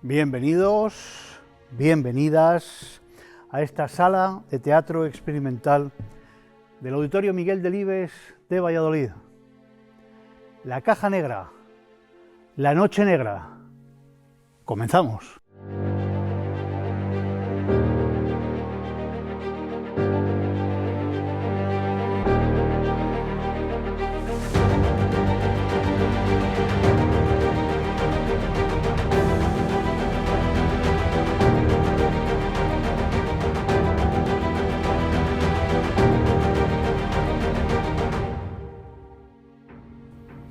Bienvenidos, bienvenidas a esta sala de teatro experimental del Auditorio Miguel Delibes de Valladolid. La Caja Negra, la Noche Negra. Comenzamos.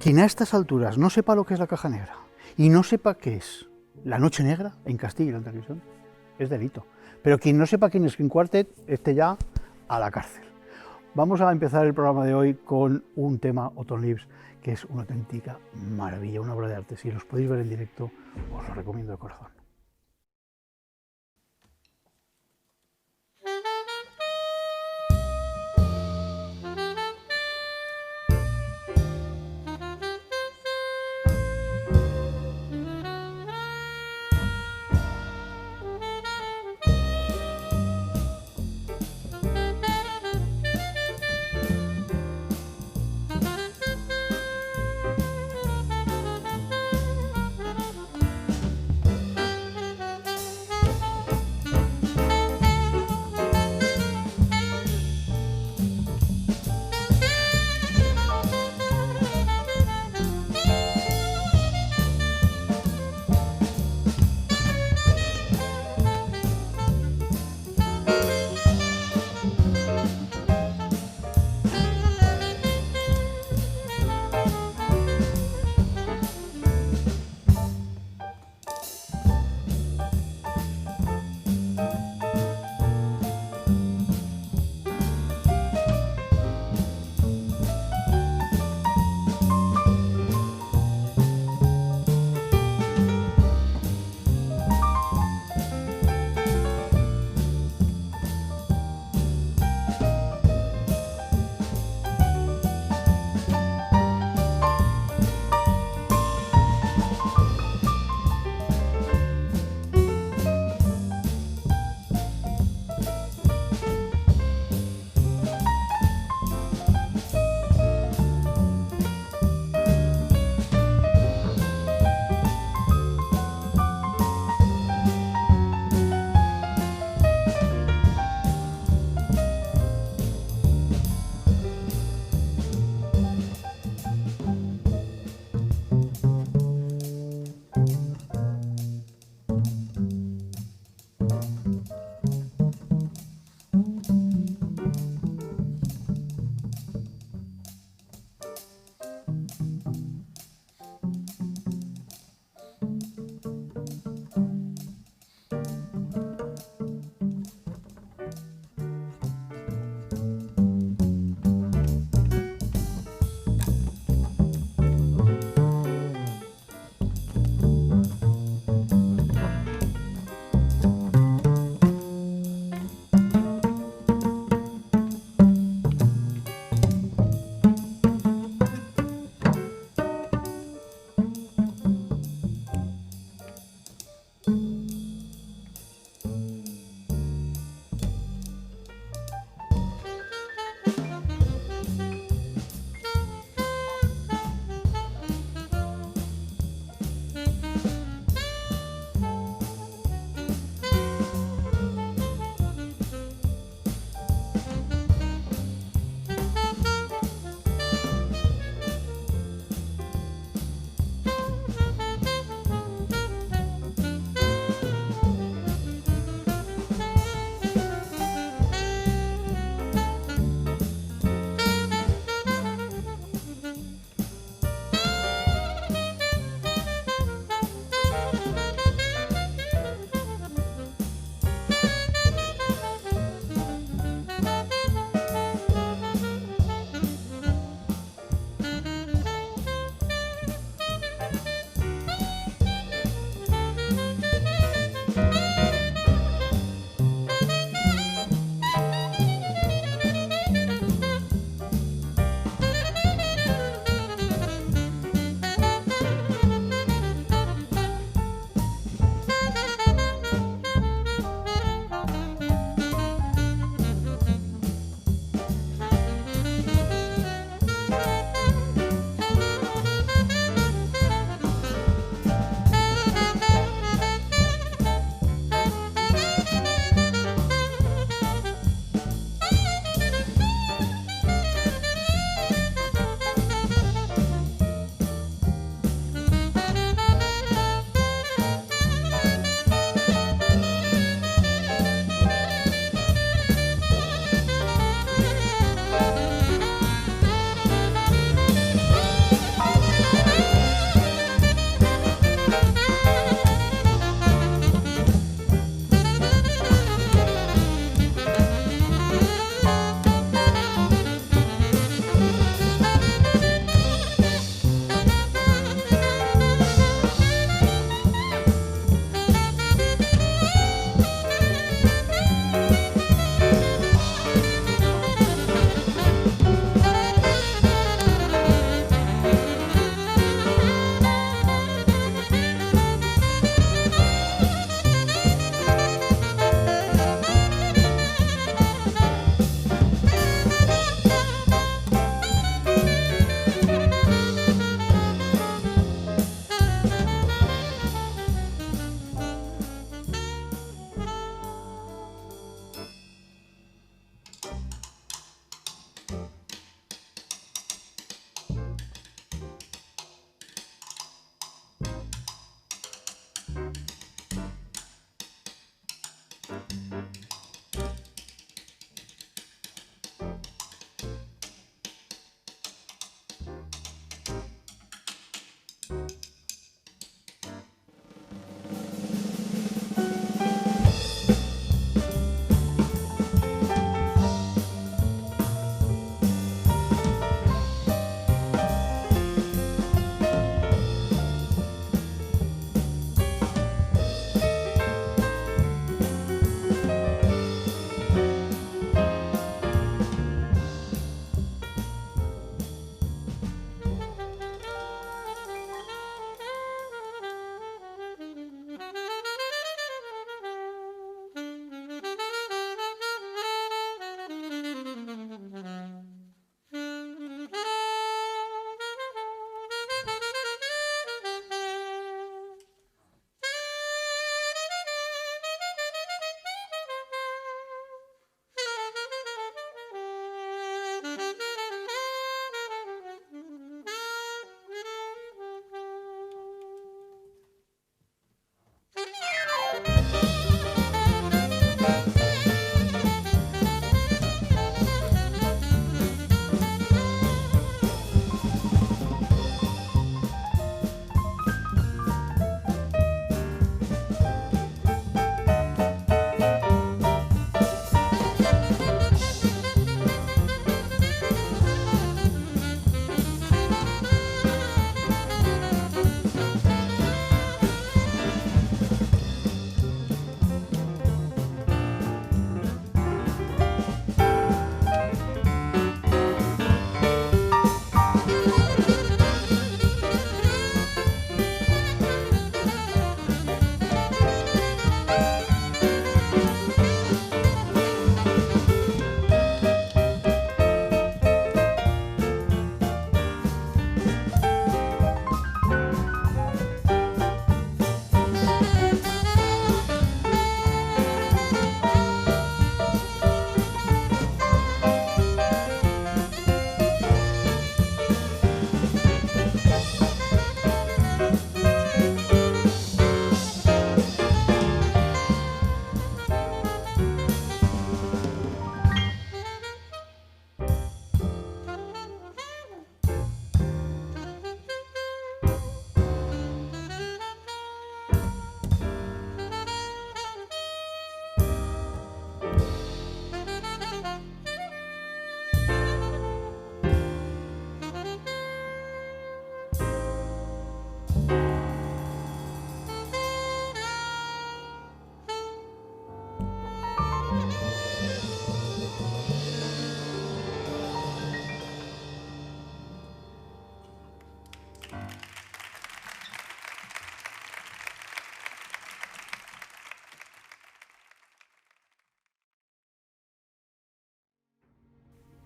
Quien a estas alturas no sepa lo que es la Caja Negra y no sepa qué es la Noche Negra en Castilla y León Televisión, es delito. Pero quien no sepa quién es Quim Quartet, esté ya a la cárcel. Vamos a empezar el programa de hoy con un tema, Autumn Leaves, que es una auténtica maravilla, una obra de arte. Si los podéis ver en directo, os lo recomiendo de corazón.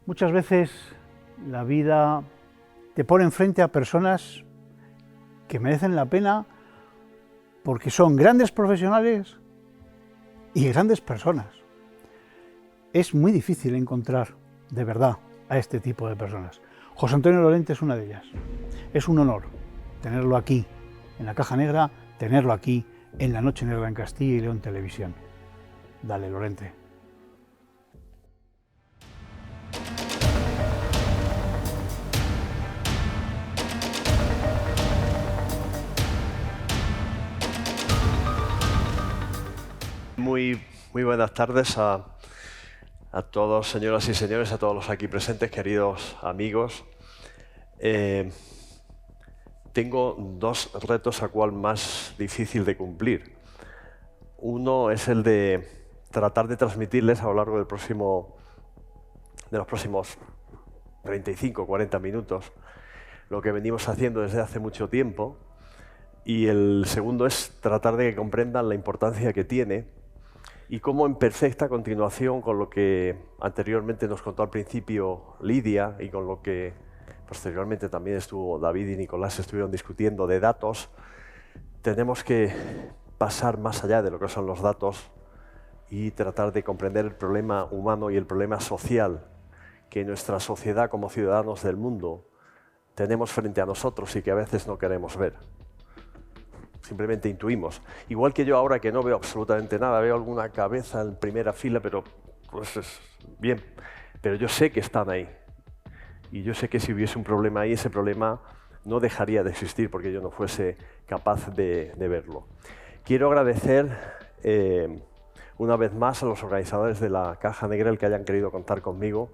Muchas veces la vida te pone enfrente a personas que merecen la pena porque son grandes profesionales y grandes personas. Es muy difícil encontrar de verdad a este tipo de personas. José Antonio Lorente es una de ellas. Es un honor tenerlo aquí en la Caja Negra, tenerlo aquí en La Noche Negra en Castilla y León Televisión. Dale, Lorente. Muy buenas tardes a todos, señoras y señores, a todos los aquí presentes, queridos amigos. Tengo dos retos a cual más difícil de cumplir. Uno es el de tratar de transmitirles a lo largo de los próximos 35 o 40 minutos lo que venimos haciendo desde hace mucho tiempo. Y el segundo es tratar de que comprendan la importancia que tiene y cómo en perfecta continuación con lo que anteriormente nos contó al principio Lidia y con lo que posteriormente también David y Nicolás estuvieron discutiendo de datos, tenemos que pasar más allá de lo que son los datos y tratar de comprender el problema humano y el problema social que nuestra sociedad como ciudadanos del mundo tenemos frente a nosotros y que a veces no queremos ver. Simplemente intuimos. Igual que yo ahora que no veo absolutamente nada, veo alguna cabeza en primera fila, pero pues es bien. Pero yo sé que están ahí. Y yo sé que si hubiese un problema ahí, ese problema no dejaría de existir porque yo no fuese capaz de verlo. Quiero agradecer una vez más a los organizadores de la Caja Negra el que hayan querido contar conmigo.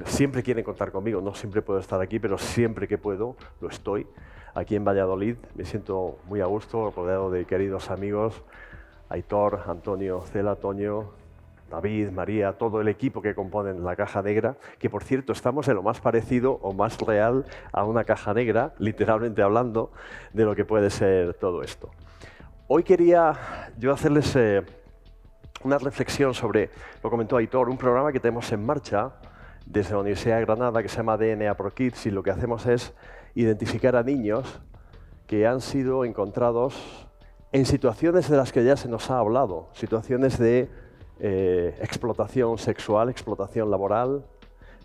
Siempre quieren contar conmigo, no siempre puedo estar aquí, pero siempre que puedo lo estoy. Aquí en Valladolid me siento muy a gusto, rodeado de queridos amigos, Aitor, Antonio, Cela, Toño, David, María, todo el equipo que componen la Caja Negra, que por cierto estamos en lo más parecido o más real a una caja negra, literalmente hablando, de lo que puede ser todo esto. Hoy quería yo hacerles una reflexión sobre, lo comentó Aitor, un programa que tenemos en marcha desde la Universidad de Granada que se llama DNA Pro Kids, y lo que hacemos es identificar a niños que han sido encontrados en situaciones de las que ya se nos ha hablado, situaciones de explotación sexual, explotación laboral,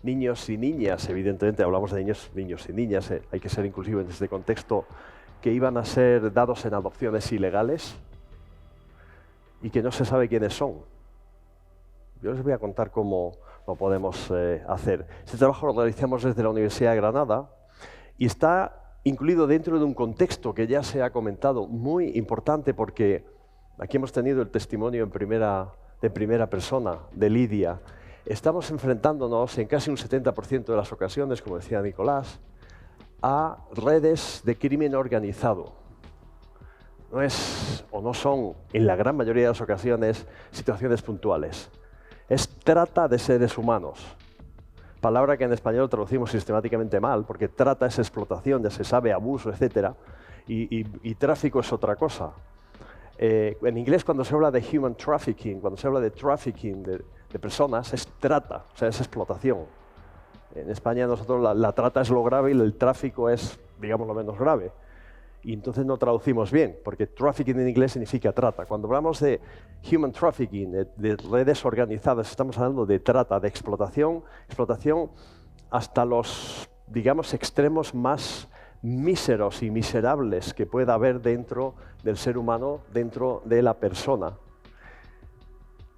niños y niñas, evidentemente hablamos de niños y niñas, hay que ser inclusivos en este contexto, que iban a ser dados en adopciones ilegales y que no se sabe quiénes son. Yo les voy a contar cómo lo podemos hacer. Este trabajo lo realizamos desde la Universidad de Granada y está incluido dentro de un contexto que ya se ha comentado, muy importante, porque aquí hemos tenido el testimonio de primera persona de Lidia. Estamos enfrentándonos en casi un 70% de las ocasiones, como decía Nicolás, a redes de crimen organizado. No son, en la gran mayoría de las ocasiones, situaciones puntuales. Es trata de seres humanos. Palabra que en español traducimos sistemáticamente mal, porque trata es explotación, ya se sabe, abuso, etc. Y tráfico es otra cosa. En inglés, cuando se habla de human trafficking, cuando se habla de trafficking de personas, es trata, o sea, es explotación. En España nosotros la trata es lo grave y el tráfico es, digamos, lo menos grave. Y entonces no traducimos bien, porque trafficking en inglés significa trata. Cuando hablamos de human trafficking, de redes organizadas, estamos hablando de trata, de explotación hasta los, digamos, extremos más míseros y miserables que pueda haber dentro del ser humano, dentro de la persona.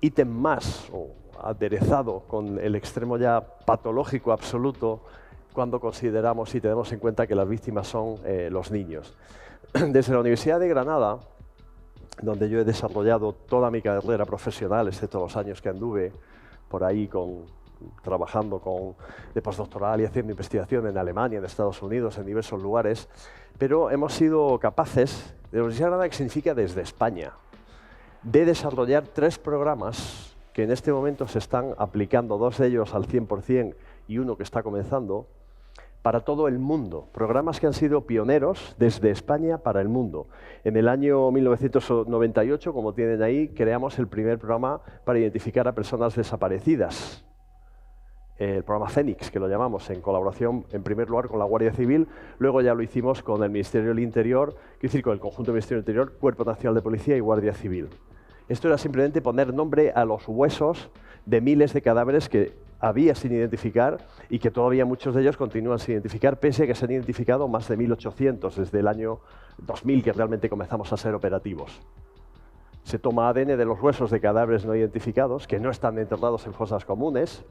Ítem más, o aderezado con el extremo ya patológico absoluto, cuando consideramos y tenemos en cuenta que las víctimas son los niños. Desde la Universidad de Granada, donde yo he desarrollado toda mi carrera profesional, excepto los años que anduve por ahí trabajando de postdoctoral y haciendo investigación en Alemania, en Estados Unidos, en diversos lugares, pero hemos sido capaces, de la Universidad de Granada, que significa desde España, de desarrollar 3 programas que en este momento se están aplicando, 2 de ellos al 100% y uno que está comenzando, para todo el mundo. Programas que han sido pioneros desde España para el mundo. En el año 1998, como tienen ahí, creamos el primer programa para identificar a personas desaparecidas. el programa Fénix, que lo llamamos, en colaboración, en primer lugar, con la Guardia Civil, luego ya lo hicimos con el Ministerio del Interior, quiero decir, con el conjunto del Ministerio del Interior, Cuerpo Nacional de Policía y Guardia Civil. Esto era simplemente poner nombre a los huesos de miles de cadáveres que había sin identificar y que todavía muchos de ellos continúan sin identificar, pese a que se han identificado más de 1.800 desde el año 2000, que realmente comenzamos a ser operativos. Se toma ADN de los huesos de cadáveres no identificados, que no están enterrados en fosas comunes,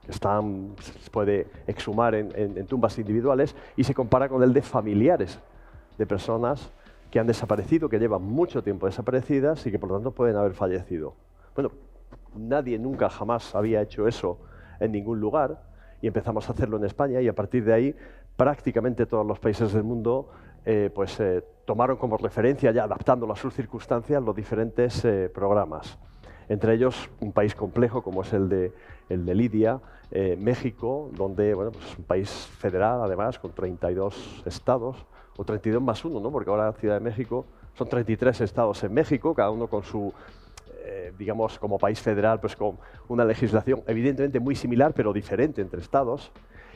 que se puede exhumar en tumbas individuales, y se compara con el de familiares de personas que han desaparecido, que llevan mucho tiempo desaparecidas y que por lo tanto pueden haber fallecido. Bueno, nadie nunca jamás había hecho eso en ningún lugar y empezamos a hacerlo en España, y a partir de ahí prácticamente todos los países del mundo tomaron como referencia, ya adaptándolo a sus circunstancias, los diferentes programas. Entre ellos un país complejo como es el de Lidia, México, donde bueno, pues es un país federal además con 32 estados, o 32 más 1, ¿no? Porque ahora Ciudad de México son 33 estados en México, cada uno con su, digamos, como país federal, pues con una legislación evidentemente muy similar, pero diferente entre estados,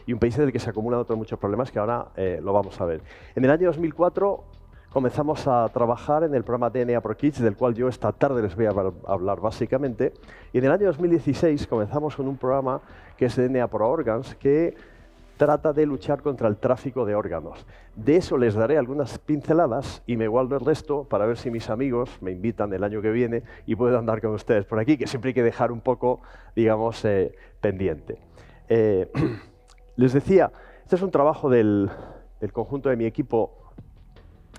y un país en el que se acumulan otros muchos problemas que ahora lo vamos a ver. En el año 2004 comenzamos a trabajar en el programa DNA Pro Kids, del cual yo esta tarde les voy a hablar básicamente, y en el año 2016 comenzamos con un programa que es DNA Pro Organs, que trata de luchar contra el tráfico de órganos. De eso les daré algunas pinceladas y me guardo el resto para ver si mis amigos me invitan el año que viene y puedo andar con ustedes por aquí, que siempre hay que dejar un poco, digamos, pendiente. Les decía, este es un trabajo del conjunto de mi equipo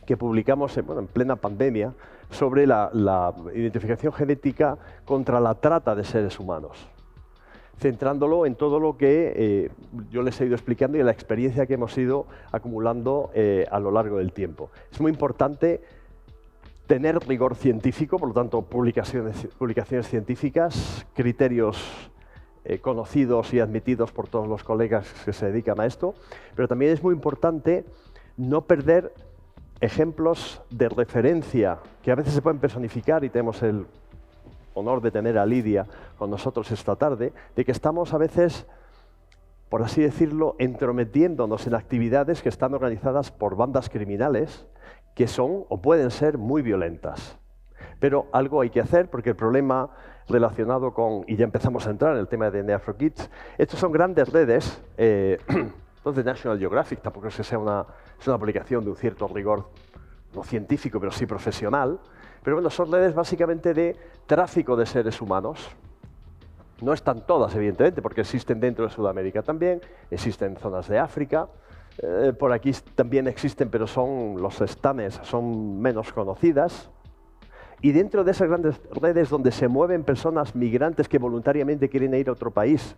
que publicamos en plena pandemia sobre la identificación genética contra la trata de seres humanos, centrándolo en todo lo que yo les he ido explicando y en la experiencia que hemos ido acumulando a lo largo del tiempo. Es muy importante tener rigor científico, por lo tanto, publicaciones científicas, criterios conocidos y admitidos por todos los colegas que se dedican a esto, pero también es muy importante no perder ejemplos de referencia que a veces se pueden personificar, y tenemos el honor de tener a Lidia con nosotros esta tarde, de que estamos a veces, por así decirlo, entrometiéndonos en actividades que están organizadas por bandas criminales que son o pueden ser muy violentas. Pero algo hay que hacer, porque el problema relacionado con, y ya empezamos a entrar en el tema de DNA for Kids, estos son grandes redes, no de National Geographic, tampoco es que sea una aplicación de un cierto rigor, no científico, pero sí profesional, pero bueno, son redes básicamente de tráfico de seres humanos. No están todas, evidentemente, porque existen dentro de Sudamérica también, existen en zonas de África, por aquí también existen, pero los estanes son menos conocidas. Y dentro de esas grandes redes donde se mueven personas migrantes que voluntariamente quieren ir a otro país,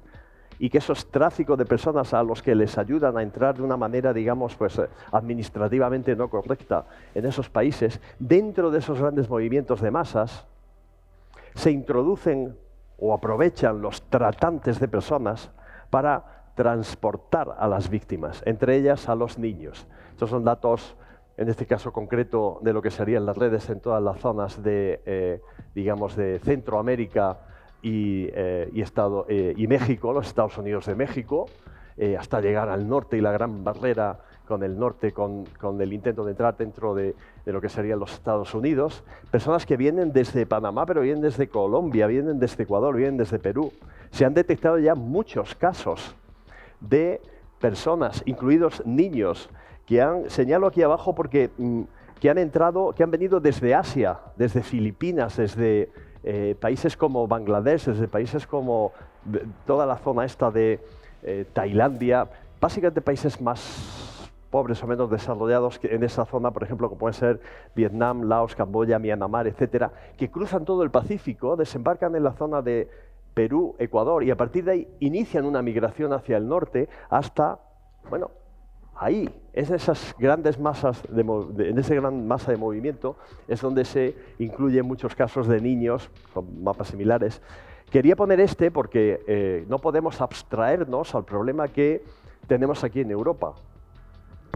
y que eso es tráfico de personas a los que les ayudan a entrar de una manera, digamos, pues administrativamente no correcta en esos países, dentro de esos grandes movimientos de masas, se introducen o aprovechan los tratantes de personas para transportar a las víctimas, entre ellas a los niños. Estos son datos, en este caso concreto, de lo que serían las redes en todas las zonas de, digamos, de Centroamérica y México, los Estados Unidos de México, hasta llegar al norte y la gran barrera con el norte, con el intento de entrar dentro de lo que serían los Estados Unidos. Personas que vienen desde Panamá, pero vienen desde Colombia, vienen desde Ecuador, vienen desde Perú. Se han detectado ya muchos casos de personas, incluidos niños, señalo aquí abajo porque que han venido desde Asia, desde Filipinas, desde países como Bangladesh, desde países como toda la zona esta de Tailandia, básicamente países más pobres o menos desarrollados que en esa zona, por ejemplo, como pueden ser Vietnam, Laos, Camboya, Myanmar, etcétera, que cruzan todo el Pacífico, desembarcan en la zona de Perú, Ecuador, y a partir de ahí inician una migración hacia el norte hasta, bueno, ahí, es esas grandes masas, en esa gran masa de movimiento, es donde se incluyen muchos casos de niños, con mapas similares. Quería poner este porque no podemos abstraernos al problema que tenemos aquí en Europa.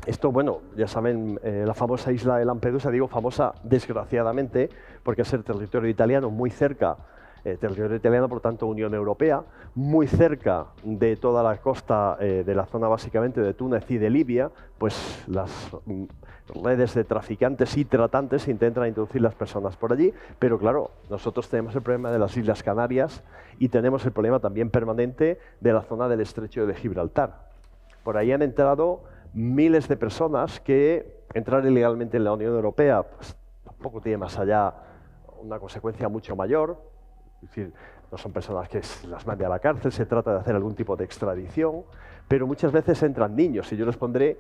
Esto, bueno, ya saben, la famosa isla de Lampedusa, digo famosa desgraciadamente, porque es el territorio italiano muy cerca territorio italiano, por tanto Unión Europea, muy cerca de toda la costa de la zona básicamente de Túnez y de Libia, pues las redes de traficantes y tratantes intentan introducir las personas por allí, pero claro, nosotros tenemos el problema de las Islas Canarias y tenemos el problema también permanente de la zona del Estrecho de Gibraltar. Por ahí han entrado miles de personas que entrar ilegalmente en la Unión Europea pues, tampoco tiene más allá una consecuencia mucho mayor, es decir, no son personas que las mande a la cárcel, se trata de hacer algún tipo de extradición, pero muchas veces entran niños, y yo les pondré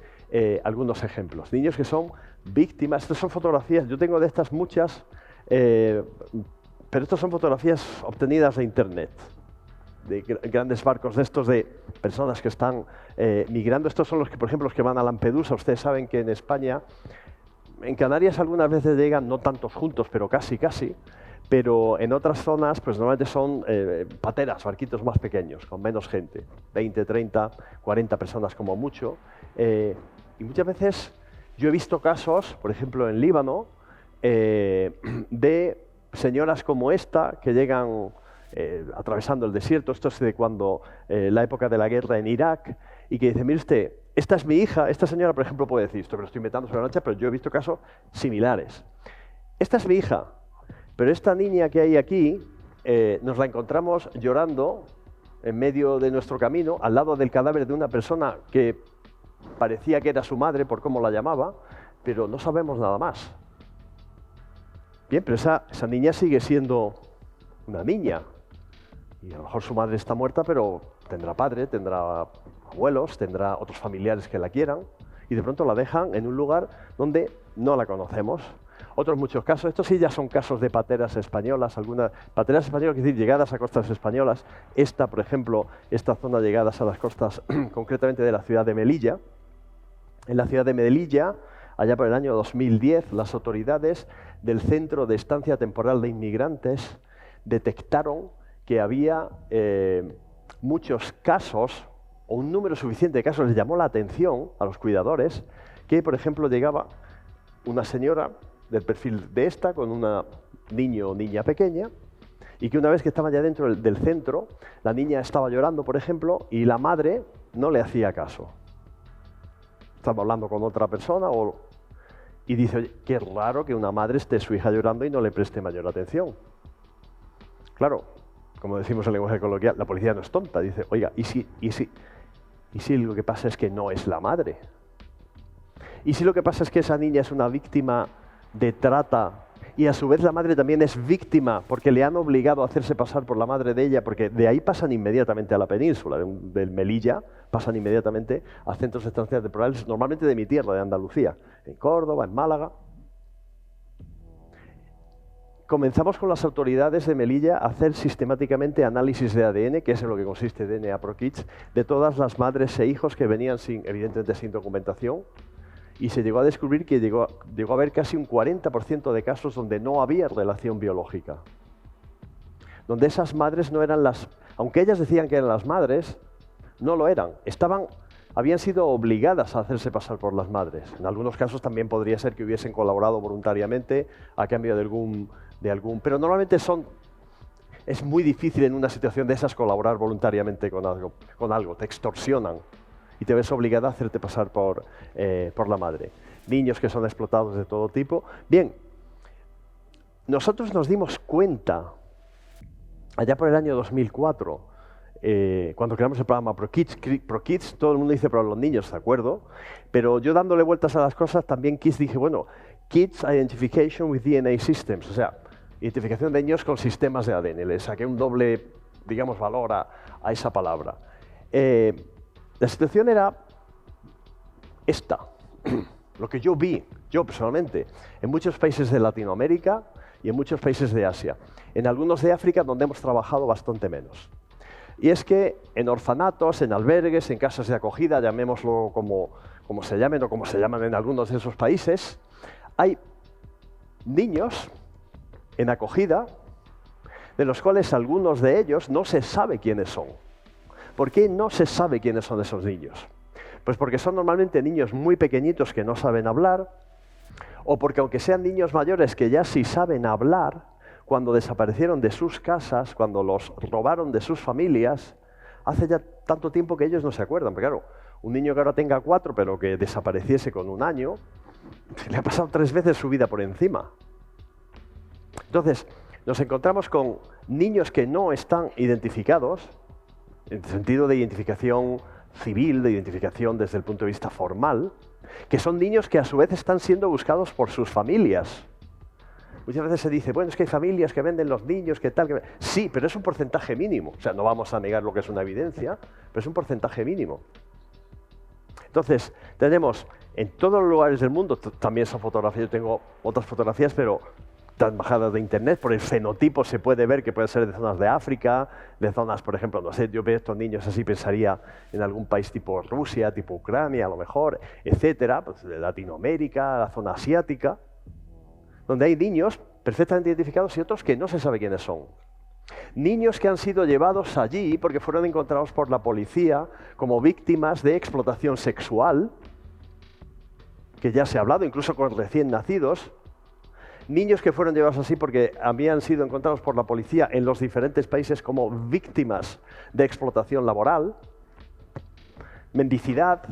algunos ejemplos. Niños que son víctimas, estas son fotografías, yo tengo de estas muchas, pero estas son fotografías obtenidas de Internet, de grandes barcos de estos de personas que están migrando. Estos son los que, por ejemplo, los que van a Lampedusa. Ustedes saben que en España, en Canarias algunas veces llegan no tantos juntos, pero casi, pero en otras zonas pues normalmente son pateras, barquitos más pequeños, con menos gente, 20, 30, 40 personas como mucho. Y muchas veces yo he visto casos, por ejemplo en Líbano, de señoras como esta que llegan atravesando el desierto. Esto es de cuando la época de la guerra en Irak, y que dice, mire usted, esta es mi hija. Esta señora, por ejemplo, puede decir, esto me lo estoy inventando sobre la noche, pero yo he visto casos similares. Esta es mi hija, pero esta niña que hay aquí nos la encontramos llorando en medio de nuestro camino, al lado del cadáver de una persona que parecía que era su madre por cómo la llamaba, pero no sabemos nada más. Bien, pero esa niña sigue siendo una niña. Y a lo mejor su madre está muerta, pero tendrá padre, tendrá abuelos, tendrá otros familiares que la quieran, y de pronto la dejan en un lugar donde no la conocemos. Otros muchos casos, estos sí ya son casos de pateras españolas, algunas pateras españolas, es decir, llegadas a costas españolas. Esta, por ejemplo, esta zona llegadas a las costas, concretamente de la ciudad de Melilla. En la ciudad de Melilla, allá por el año 2010, las autoridades del Centro de Estancia Temporal de Inmigrantes detectaron que había muchos casos, o un número suficiente de casos, les llamó la atención a los cuidadores, que, por ejemplo, llegaba una señora del perfil de esta, con un niño o niña pequeña, y que una vez que estaba ya dentro del centro, la niña estaba llorando, por ejemplo, y la madre no le hacía caso. Estaba hablando con otra persona, y dice, oye, qué raro que una madre esté su hija llorando y no le preste mayor atención. Claro, como decimos en lenguaje coloquial, la policía no es tonta. Dice, oiga, ¿y si lo que pasa es que no es la madre? ¿Y si lo que pasa es que esa niña es una víctima de trata y a su vez la madre también es víctima porque le han obligado a hacerse pasar por la madre de ella? Porque de ahí pasan inmediatamente a la península, del Melilla, pasan inmediatamente a centros de estancia temporales, normalmente de mi tierra, de Andalucía, en Córdoba, en Málaga. Comenzamos con las autoridades de Melilla a hacer sistemáticamente análisis de ADN, que es en lo que consiste DNA ProKids, de todas las madres e hijos que venían evidentemente sin documentación, y se llegó a descubrir que llegó a haber casi un 40% de casos donde no había relación biológica. Donde esas madres no eran aunque ellas decían que eran las madres, no lo eran. Habían sido obligadas a hacerse pasar por las madres. En algunos casos también podría ser que hubiesen colaborado voluntariamente a cambio de algún... Pero normalmente es muy difícil en una situación de esas colaborar voluntariamente con algo. Te extorsionan y te ves obligada a hacerte pasar por la madre. Niños que son explotados de todo tipo. Bien, nosotros nos dimos cuenta, allá por el año 2004, cuando creamos el programa ProKids, todo el mundo dice para los niños, ¿de acuerdo? Pero yo dándole vueltas a las cosas, también Kids dije, bueno, Kids Identification with DNA Systems, o sea, identificación de niños con sistemas de ADN. Le saqué un doble, digamos, valor a esa palabra. La situación era esta, lo que yo vi, yo personalmente, en muchos países de Latinoamérica y en muchos países de Asia. En algunos de África, donde hemos trabajado bastante menos. Y es que en orfanatos, en albergues, en casas de acogida, llamémoslo como se llamen o como se llaman en algunos de esos países, hay niños en acogida, de los cuales algunos de ellos no se sabe quiénes son. ¿Por qué no se sabe quiénes son esos niños? Pues porque son normalmente niños muy pequeñitos que no saben hablar, o porque aunque sean niños mayores que ya sí saben hablar, cuando desaparecieron de sus casas, cuando los robaron de sus familias, hace ya tanto tiempo que ellos no se acuerdan. Porque claro, un niño que ahora tenga 4, pero que desapareciese con 1 año, le ha pasado 3 veces su vida por encima. Entonces, nos encontramos con niños que no están identificados, en el sentido de identificación civil, de identificación desde el punto de vista formal, que son niños que a su vez están siendo buscados por sus familias. Muchas veces se dice, bueno, es que hay familias que venden los niños, que tal, que... Sí, pero es un porcentaje mínimo. O sea, no vamos a negar lo que es una evidencia, pero es un porcentaje mínimo. Entonces, tenemos en todos los lugares del mundo, también son fotografías, yo tengo otras fotografías, pero tan bajadas de internet, por el fenotipo se puede ver que puede ser de zonas de África, de zonas, por ejemplo, no sé, yo veo estos niños así, pensaría en algún país tipo Rusia, tipo Ucrania, a lo mejor, etcétera, pues de Latinoamérica, la zona asiática, donde hay niños perfectamente identificados y otros que no se sabe quiénes son. Niños que han sido llevados allí porque fueron encontrados por la policía como víctimas de explotación sexual, que ya se ha hablado, incluso con recién nacidos. Niños que fueron llevados así porque habían sido encontrados por la policía en los diferentes países como víctimas de explotación laboral, mendicidad,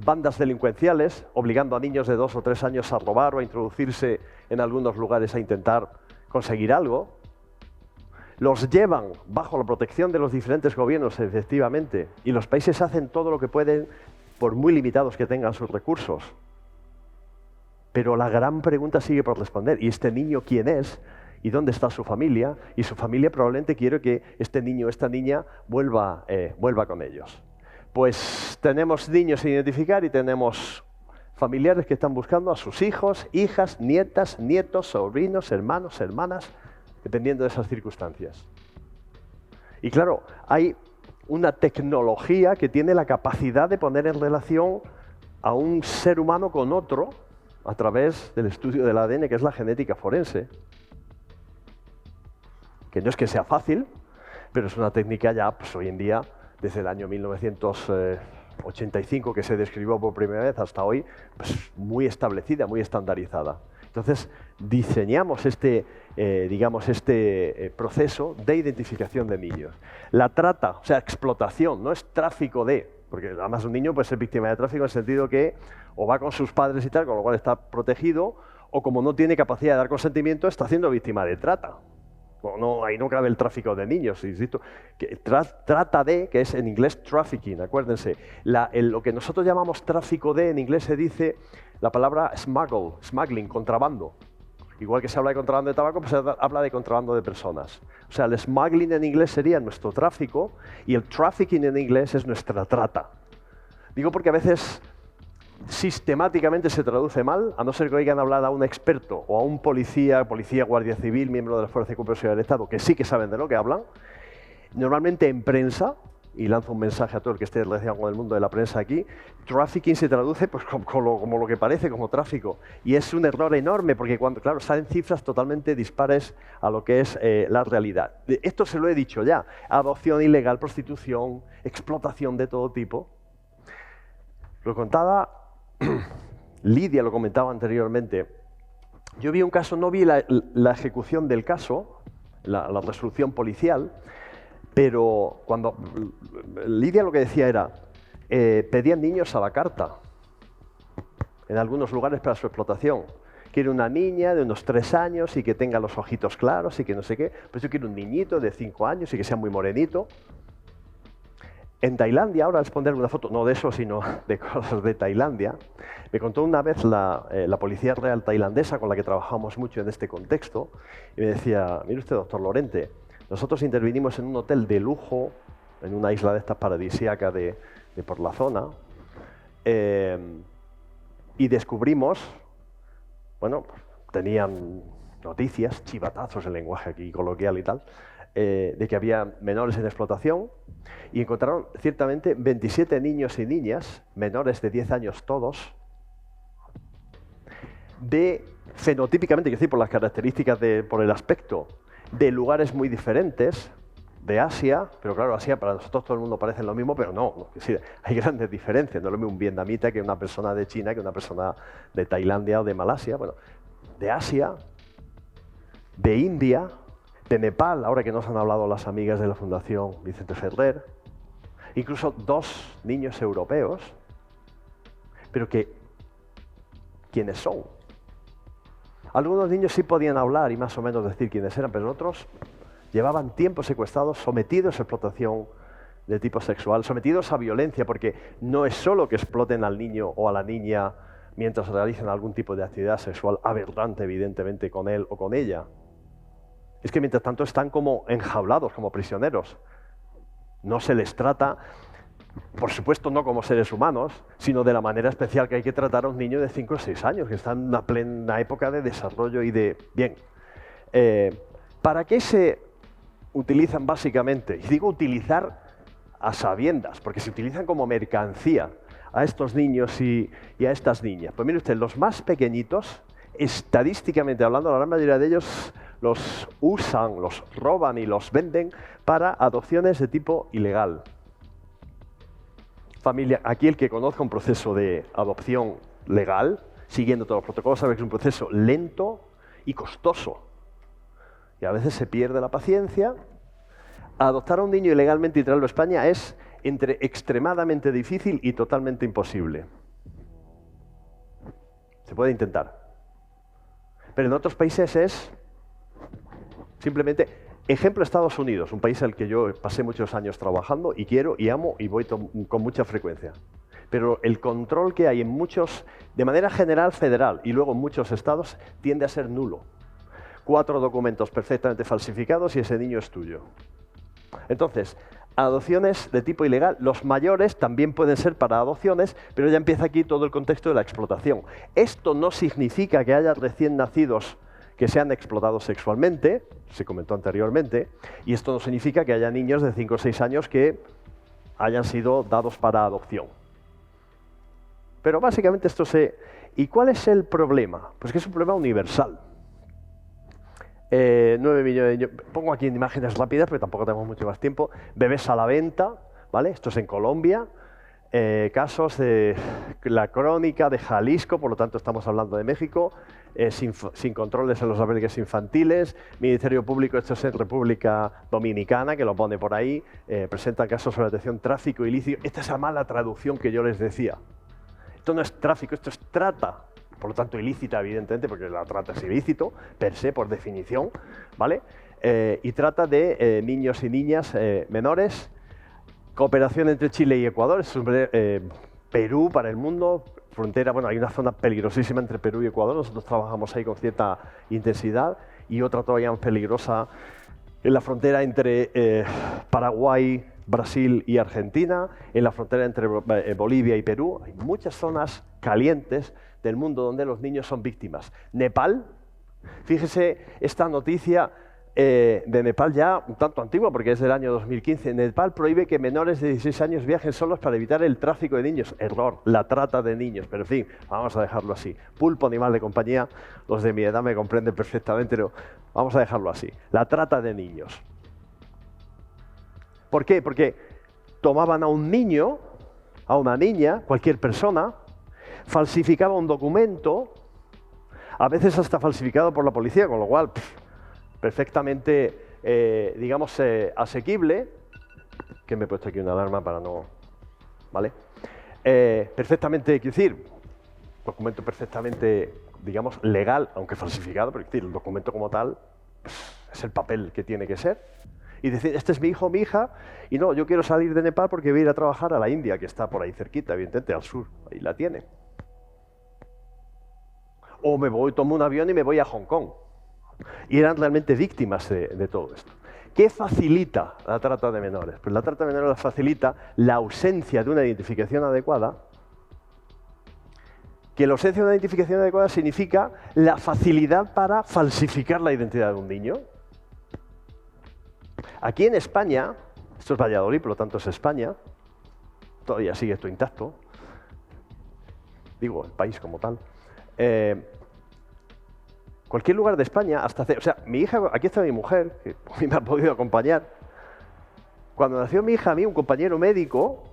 bandas delincuenciales obligando a niños de 2 o 3 años a robar o a introducirse en algunos lugares a intentar conseguir algo. Los llevan bajo la protección de los diferentes gobiernos, efectivamente, y los países hacen todo lo que pueden, por muy limitados que tengan sus recursos. Pero la gran pregunta sigue por responder. ¿Y este niño quién es? ¿Y dónde está su familia? Y su familia probablemente quiere que este niño o esta niña vuelva con ellos. Pues tenemos niños sin identificar y tenemos familiares que están buscando a sus hijos, hijas, nietas, nietos, sobrinos, hermanos, hermanas, dependiendo de esas circunstancias. Y claro, hay una tecnología que tiene la capacidad de poner en relación a un ser humano con otro a través del estudio del ADN, que es la genética forense. Que no es que sea fácil, pero es una técnica ya, pues hoy en día, desde el año 1985, que se describió por primera vez hasta hoy, pues muy establecida, muy estandarizada. Entonces, diseñamos este proceso de identificación de niños. La trata, o sea, explotación, no es tráfico de, porque además un niño puede ser víctima de tráfico en el sentido que o va con sus padres y tal, con lo cual está protegido, o como no tiene capacidad de dar consentimiento, está siendo víctima de trata. No, ahí no cabe el tráfico de niños, insisto. Trata de, que es en inglés trafficking, acuérdense. Lo que nosotros llamamos tráfico de, en inglés se dice la palabra smuggling, contrabando. Igual que se habla de contrabando de tabaco, pues se habla de contrabando de personas. O sea, el smuggling en inglés sería nuestro tráfico y el trafficking en inglés es nuestra trata. Digo porque a veces sistemáticamente se traduce mal, a no ser que oigan hablar a un experto o a un policía, guardia civil, miembro de la Fuerza de Cooperación del Estado, que sí que saben de lo que hablan. Normalmente en prensa, y lanzo un mensaje a todo el que esté relacionado con el mundo de la prensa aquí, trafficking se traduce pues, como lo que parece, como tráfico. Y es un error enorme porque cuando, claro, salen cifras totalmente dispares a lo que es la realidad. Esto se lo he dicho ya, adopción ilegal, prostitución, explotación de todo tipo. Lo contaba Lidia, lo comentaba anteriormente. Yo vi un caso, no vi la ejecución del caso, la resolución policial, pero cuando Lidia lo que decía era, pedían niños a la carta en algunos lugares para su explotación. Quiero una niña de unos 3 años y que tenga los ojitos claros y que no sé qué. Pues yo quiero un niñito de 5 años y que sea muy morenito. En Tailandia, ahora les pondré una foto, no de eso, sino de cosas de Tailandia, me contó una vez la Policía Real tailandesa, con la que trabajamos mucho en este contexto, y me decía, mire usted, doctor Lorente, nosotros intervinimos en un hotel de lujo, en una isla de estas paradisíacas de por la zona, y descubrimos, bueno, tenían noticias, chivatazos en lenguaje aquí coloquial y tal, de que había menores en explotación y encontraron ciertamente 27 niños y niñas, menores de 10 años todos, de fenotípicamente, quiero decir, por las características, por el aspecto, de lugares muy diferentes, de Asia, pero claro, Asia para nosotros todo el mundo parece lo mismo, pero no, es decir, hay grandes diferencias, no es lo mismo un vietnamita que una persona de China, que una persona de Tailandia o de Malasia, bueno, de Asia, de India, de Nepal, ahora que nos han hablado las amigas de la Fundación Vicente Ferrer, incluso 2 niños europeos, pero que, ¿quiénes son? Algunos niños sí podían hablar y más o menos decir quiénes eran, pero otros llevaban tiempo secuestrados, sometidos a explotación de tipo sexual, sometidos a violencia, porque no es solo que exploten al niño o a la niña mientras realizan algún tipo de actividad sexual aberrante, evidentemente, con él o con ella. Es que mientras tanto están como enjaulados, como prisioneros. No se les trata, por supuesto no como seres humanos, sino de la manera especial que hay que tratar a un niño de 5 o 6 años, que está en una plena época de desarrollo y de... Bien, ¿para qué se utilizan básicamente? Y digo utilizar a sabiendas, porque se utilizan como mercancía a estos niños y a estas niñas. Pues mire usted, los más pequeñitos, estadísticamente hablando, la gran mayoría de ellos los usan, los roban y los venden para adopciones de tipo ilegal. Familia, aquí el que conozca un proceso de adopción legal, siguiendo todos los protocolos, sabe que es un proceso lento y costoso. Y a veces se pierde la paciencia. Adoptar a un niño ilegalmente y traerlo a España es entre extremadamente difícil y totalmente imposible. Se puede intentar. Pero en otros países es simplemente... Ejemplo, Estados Unidos, un país al que yo pasé muchos años trabajando y quiero y amo y voy con mucha frecuencia. Pero el control que hay en muchos, de manera general federal y luego en muchos estados, tiende a ser nulo. 4 documentos perfectamente falsificados y ese niño es tuyo. Entonces, adopciones de tipo ilegal, los mayores también pueden ser para adopciones, pero ya empieza aquí todo el contexto de la explotación. Esto no significa que haya recién nacidos que sean explotados sexualmente, se comentó anteriormente, y esto no significa que haya niños de 5 o 6 años que hayan sido dados para adopción. Pero básicamente esto se... ¿Y cuál es el problema? Pues que es un problema universal. 9 millones de niños, pongo aquí en imágenes rápidas porque tampoco tenemos mucho más tiempo, bebés a la venta, ¿vale? Esto es en Colombia, casos de la crónica de Jalisco, por lo tanto estamos hablando de México, sin controles en los albergues infantiles, Ministerio Público, esto es en República Dominicana, que lo pone por ahí, presenta casos sobre atención, tráfico ilícito, esta es la mala traducción que yo les decía. Esto no es tráfico, esto es trata. Por lo tanto, ilícita, evidentemente, porque la trata es ilícito, per se, por definición, ¿vale? Y trata de niños y niñas menores. Cooperación entre Chile y Ecuador, es Perú para el mundo, frontera, bueno, hay una zona peligrosísima entre Perú y Ecuador, nosotros trabajamos ahí con cierta intensidad, y otra todavía más peligrosa en la frontera entre Paraguay, Brasil y Argentina, en la frontera entre Bolivia y Perú. Hay muchas zonas calientes del mundo donde los niños son víctimas. Nepal, fíjese esta noticia de Nepal ya un tanto antigua porque es del año 2015. Nepal prohíbe que menores de 16 años viajen solos para evitar el tráfico de niños. Error, la trata de niños, pero en fin, vamos a dejarlo así. Pulpo, animal de compañía, los de mi edad me comprenden perfectamente, pero vamos a dejarlo así. La trata de niños. ¿Por qué? Porque tomaban a un niño, a una niña, cualquier persona, falsificaba un documento, a veces hasta falsificado por la policía, con lo cual perfectamente, digamos, asequible, que me he puesto aquí una alarma para no... ¿Vale? Perfectamente, quiero decir, documento perfectamente, digamos, legal, aunque falsificado, pero decir, el documento como tal es el papel que tiene que ser. Y decir, este es mi hijo o mi hija, y no, yo quiero salir de Nepal porque voy a ir a trabajar a la India, que está por ahí cerquita, evidentemente, al sur, ahí la tiene. O me voy, tomo un avión y me voy a Hong Kong. Y eran realmente víctimas de todo esto. ¿Qué facilita la trata de menores? Pues la trata de menores facilita la ausencia de una identificación adecuada, que la ausencia de una identificación adecuada significa la facilidad para falsificar la identidad de un niño. Aquí en España, esto es Valladolid, por lo tanto es España, todavía sigue esto intacto, digo, el país como tal. Cualquier lugar de España, hasta hace, o sea, mi hija, aquí está mi mujer, que a mí me ha podido acompañar. Cuando nació mi hija, a mí un compañero médico,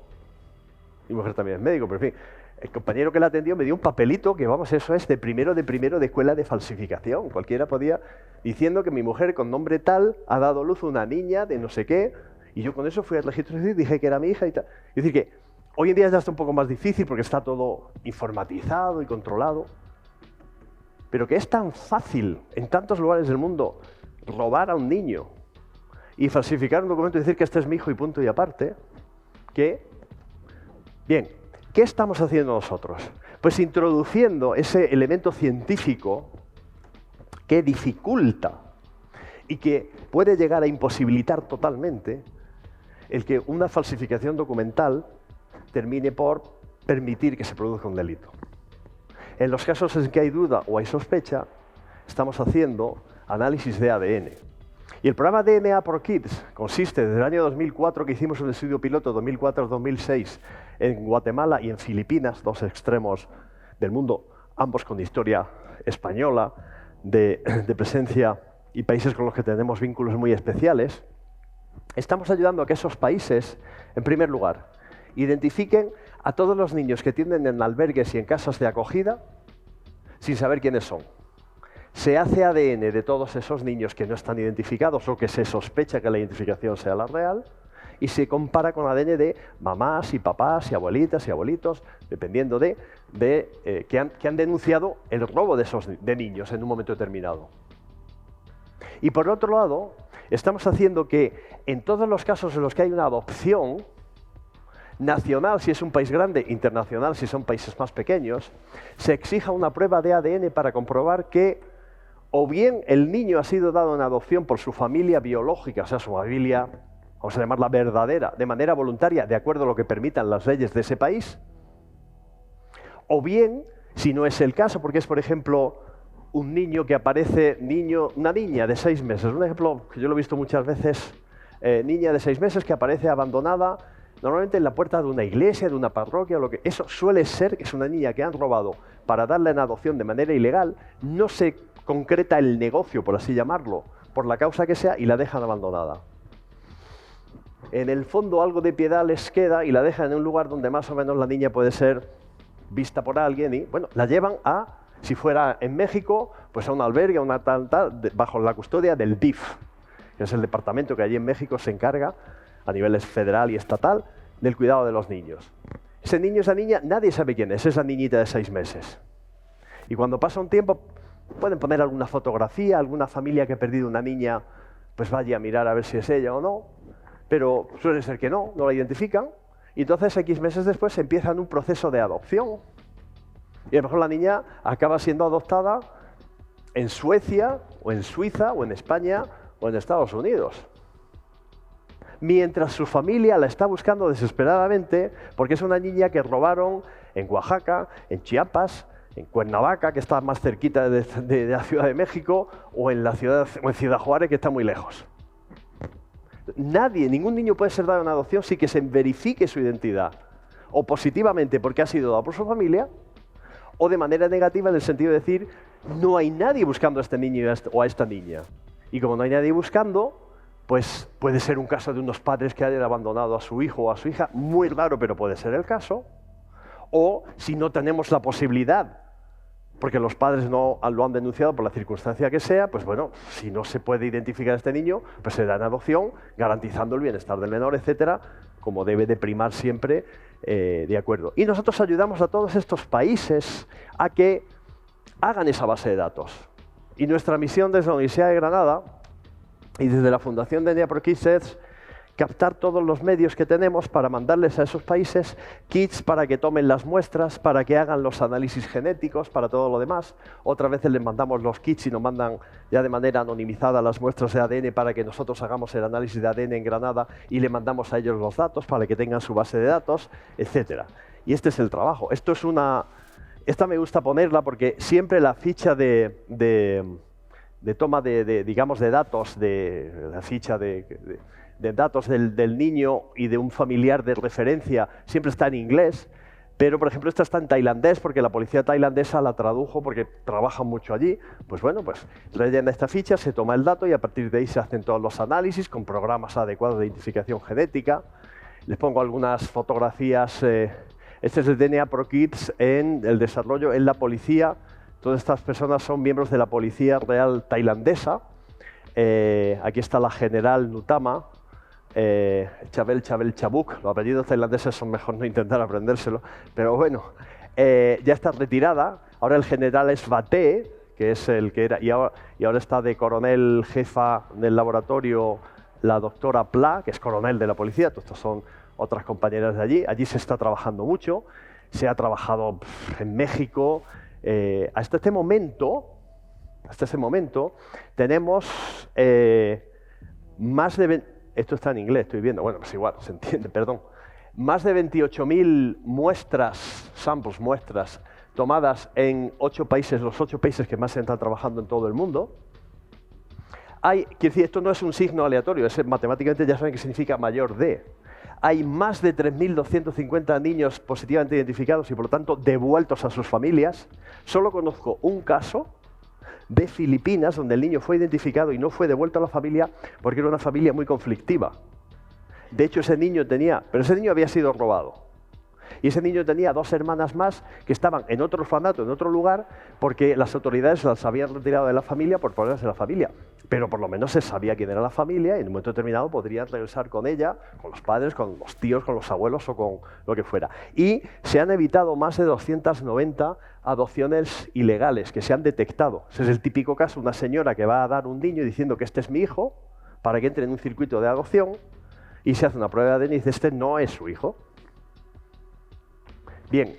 mi mujer también es médico, pero en fin, El compañero que la atendió me dio un papelito que, vamos, eso es de primero de escuela de falsificación. Cualquiera podía, diciendo que mi mujer con nombre tal ha dado luz a una niña de no sé qué, y yo con eso fui al registro civil, dije que era mi hija y tal. Es decir, que hoy en día ya está un poco más difícil porque está todo informatizado y controlado, pero que es tan fácil en tantos lugares del mundo robar a un niño y falsificar un documento y decir que este es mi hijo y punto y aparte, que, bien, ¿qué estamos haciendo nosotros? Pues introduciendo ese elemento científico que dificulta y que puede llegar a imposibilitar totalmente el que una falsificación documental termine por permitir que se produzca un delito. En los casos en que hay duda o hay sospecha, estamos haciendo análisis de ADN. Y el programa DNA for Kids consiste desde el año 2004, que hicimos un estudio piloto 2004-2006 en Guatemala y en Filipinas, dos extremos del mundo, ambos con historia española, de presencia y países con los que tenemos vínculos muy especiales. Estamos ayudando a que esos países, en primer lugar, identifiquen a todos los niños que tienden en albergues y en casas de acogida sin saber quiénes son. Se hace ADN de todos esos niños que no están identificados o que se sospecha que la identificación sea la real y se compara con ADN de mamás y papás y abuelitas y abuelitos, dependiendo de que han denunciado el robo de niños en un momento determinado. Y por otro lado, estamos haciendo que en todos los casos en los que hay una adopción nacional, si es un país grande, internacional, si son países más pequeños, se exija una prueba de ADN para comprobar que o bien el niño ha sido dado en adopción por su familia biológica, o sea, su familia, vamos a llamarla verdadera, de manera voluntaria, de acuerdo a lo que permitan las leyes de ese país, o bien, si no es el caso, porque es, por ejemplo, un niño que aparece, una niña de 6 meses, un ejemplo que yo lo he visto muchas veces, niña de 6 meses que aparece abandonada, normalmente en la puerta de una iglesia, de una parroquia, eso suele ser que es una niña que han robado para darla en adopción de manera ilegal, no se concreta el negocio, por así llamarlo, por la causa que sea, y la dejan abandonada. En el fondo algo de piedad les queda y la dejan en un lugar donde más o menos la niña puede ser vista por alguien y, bueno, la llevan a, si fuera en México, pues a un albergue, a una tal, bajo la custodia del DIF, que es el departamento que allí en México se encarga, a nivel federal y estatal, del cuidado de los niños. Ese niño, esa niña, nadie sabe quién es esa niñita de 6 meses. Y cuando pasa un tiempo, pueden poner alguna fotografía, alguna familia que ha perdido una niña, pues vaya a mirar a ver si es ella o no, pero suele ser que no la identifican, y entonces X meses después empiezan un proceso de adopción. Y a lo mejor la niña acaba siendo adoptada en Suecia, o en Suiza, o en España, o en Estados Unidos. Mientras su familia la está buscando desesperadamente porque es una niña que robaron en Oaxaca, en Chiapas, en Cuernavaca, que está más cerquita de la Ciudad de México, o en Ciudad Juárez, que está muy lejos. Ningún niño puede ser dado en adopción sin que se verifique su identidad, o positivamente porque ha sido dado por su familia, o de manera negativa en el sentido de decir, no hay nadie buscando a este niño o a esta niña. Y como no hay nadie buscando, pues puede ser un caso de unos padres que hayan abandonado a su hijo o a su hija, muy raro, pero puede ser el caso. O si no tenemos la posibilidad, porque los padres no lo han denunciado por la circunstancia que sea, pues bueno, si no se puede identificar a este niño, pues se da en adopción, garantizando el bienestar del menor, etcétera, como debe de primar siempre, de acuerdo. Y nosotros ayudamos a todos estos países a que hagan esa base de datos. Y nuestra misión desde la Universidad de Granada y desde la Fundación DNA for Kids es captar todos los medios que tenemos para mandarles a esos países kits para que tomen las muestras, para que hagan los análisis genéticos, para todo lo demás. Otras veces les mandamos los kits y nos mandan ya de manera anonimizada las muestras de ADN para que nosotros hagamos el análisis de ADN en Granada y le mandamos a ellos los datos para que tengan su base de datos, etc. Y este es el trabajo. Esta me gusta ponerla porque siempre la ficha de toma digamos, de datos, la ficha de datos del niño y de un familiar de referencia siempre está en inglés, pero por ejemplo esta está en tailandés porque la policía tailandesa la tradujo porque trabajan mucho allí. Pues bueno, pues rellena esta ficha, se toma el dato y a partir de ahí se hacen todos los análisis con programas adecuados de identificación genética. Les pongo algunas fotografías Este es el DNA ProKids en el desarrollo en la policía. Todas estas personas son miembros de la Policía Real Tailandesa. Aquí está la general Nutama, Chabel Chabuk. Los apellidos tailandeses son mejor no intentar aprendérselo, pero bueno, ya está retirada. Ahora el general es Bate, que es el que era, y ahora está de coronel jefa del laboratorio la doctora Pla, que es coronel de la policía. Todos estos son otras compañeras de allí. Allí se está trabajando mucho, se ha trabajado en México. Hasta ese momento tenemos más de... Esto está en inglés, estoy viendo. Bueno, pues igual, se entiende, perdón. Más de 28.000 muestras, muestras, tomadas en 8 países, los 8 países que más se están trabajando en todo el mundo. Quiero decir, esto no es un signo aleatorio, matemáticamente ya saben que significa mayor de. Hay más de 3.250 niños positivamente identificados y por lo tanto devueltos a sus familias. Solo conozco un caso de Filipinas donde el niño fue identificado y no fue devuelto a la familia porque era una familia muy conflictiva. De hecho, ese niño había sido robado. Y ese niño tenía 2 hermanas más que estaban en otro orfanato, en otro lugar, porque las autoridades las habían retirado de la familia por problemas de la familia. Pero por lo menos se sabía quién era la familia y en un momento determinado podrían regresar con ella, con los padres, con los tíos, con los abuelos o con lo que fuera. Y se han evitado más de 290 adopciones ilegales que se han detectado. Ese es el típico caso, una señora que va a dar un niño diciendo que este es mi hijo para que entre en un circuito de adopción y se hace una prueba de ADN y dice este no es su hijo. Bien,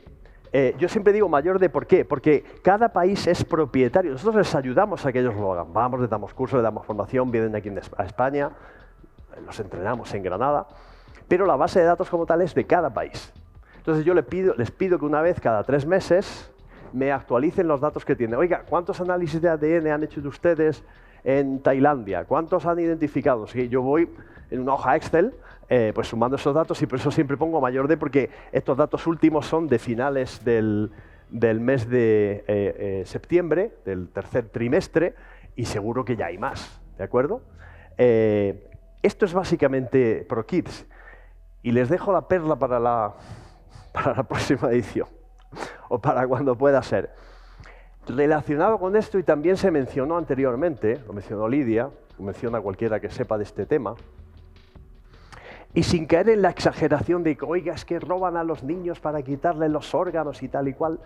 yo siempre digo mayor de ¿por qué? Porque cada país es propietario. Nosotros les ayudamos a que ellos lo hagan. Vamos, les damos cursos, les damos formación, vienen aquí a España, los entrenamos en Granada, pero la base de datos como tal es de cada país. Entonces yo les pido que una vez cada 3 meses me actualicen los datos que tienen. Oiga, ¿cuántos análisis de ADN han hecho de ustedes en Tailandia? ¿Cuántos han identificado? Sí, yo voy en una hoja Excel pues sumando esos datos y por eso siempre pongo mayor de, porque estos datos últimos son de finales del mes de septiembre, del tercer trimestre, y seguro que ya hay más, ¿de acuerdo? Esto es básicamente ProKids y les dejo la perla para la próxima edición o para cuando pueda ser. Relacionado con esto, y también se mencionó anteriormente, lo mencionó Lidia, lo menciona cualquiera que sepa de este tema, y sin caer en la exageración de que, oiga, es que roban a los niños para quitarles los órganos y tal y cual,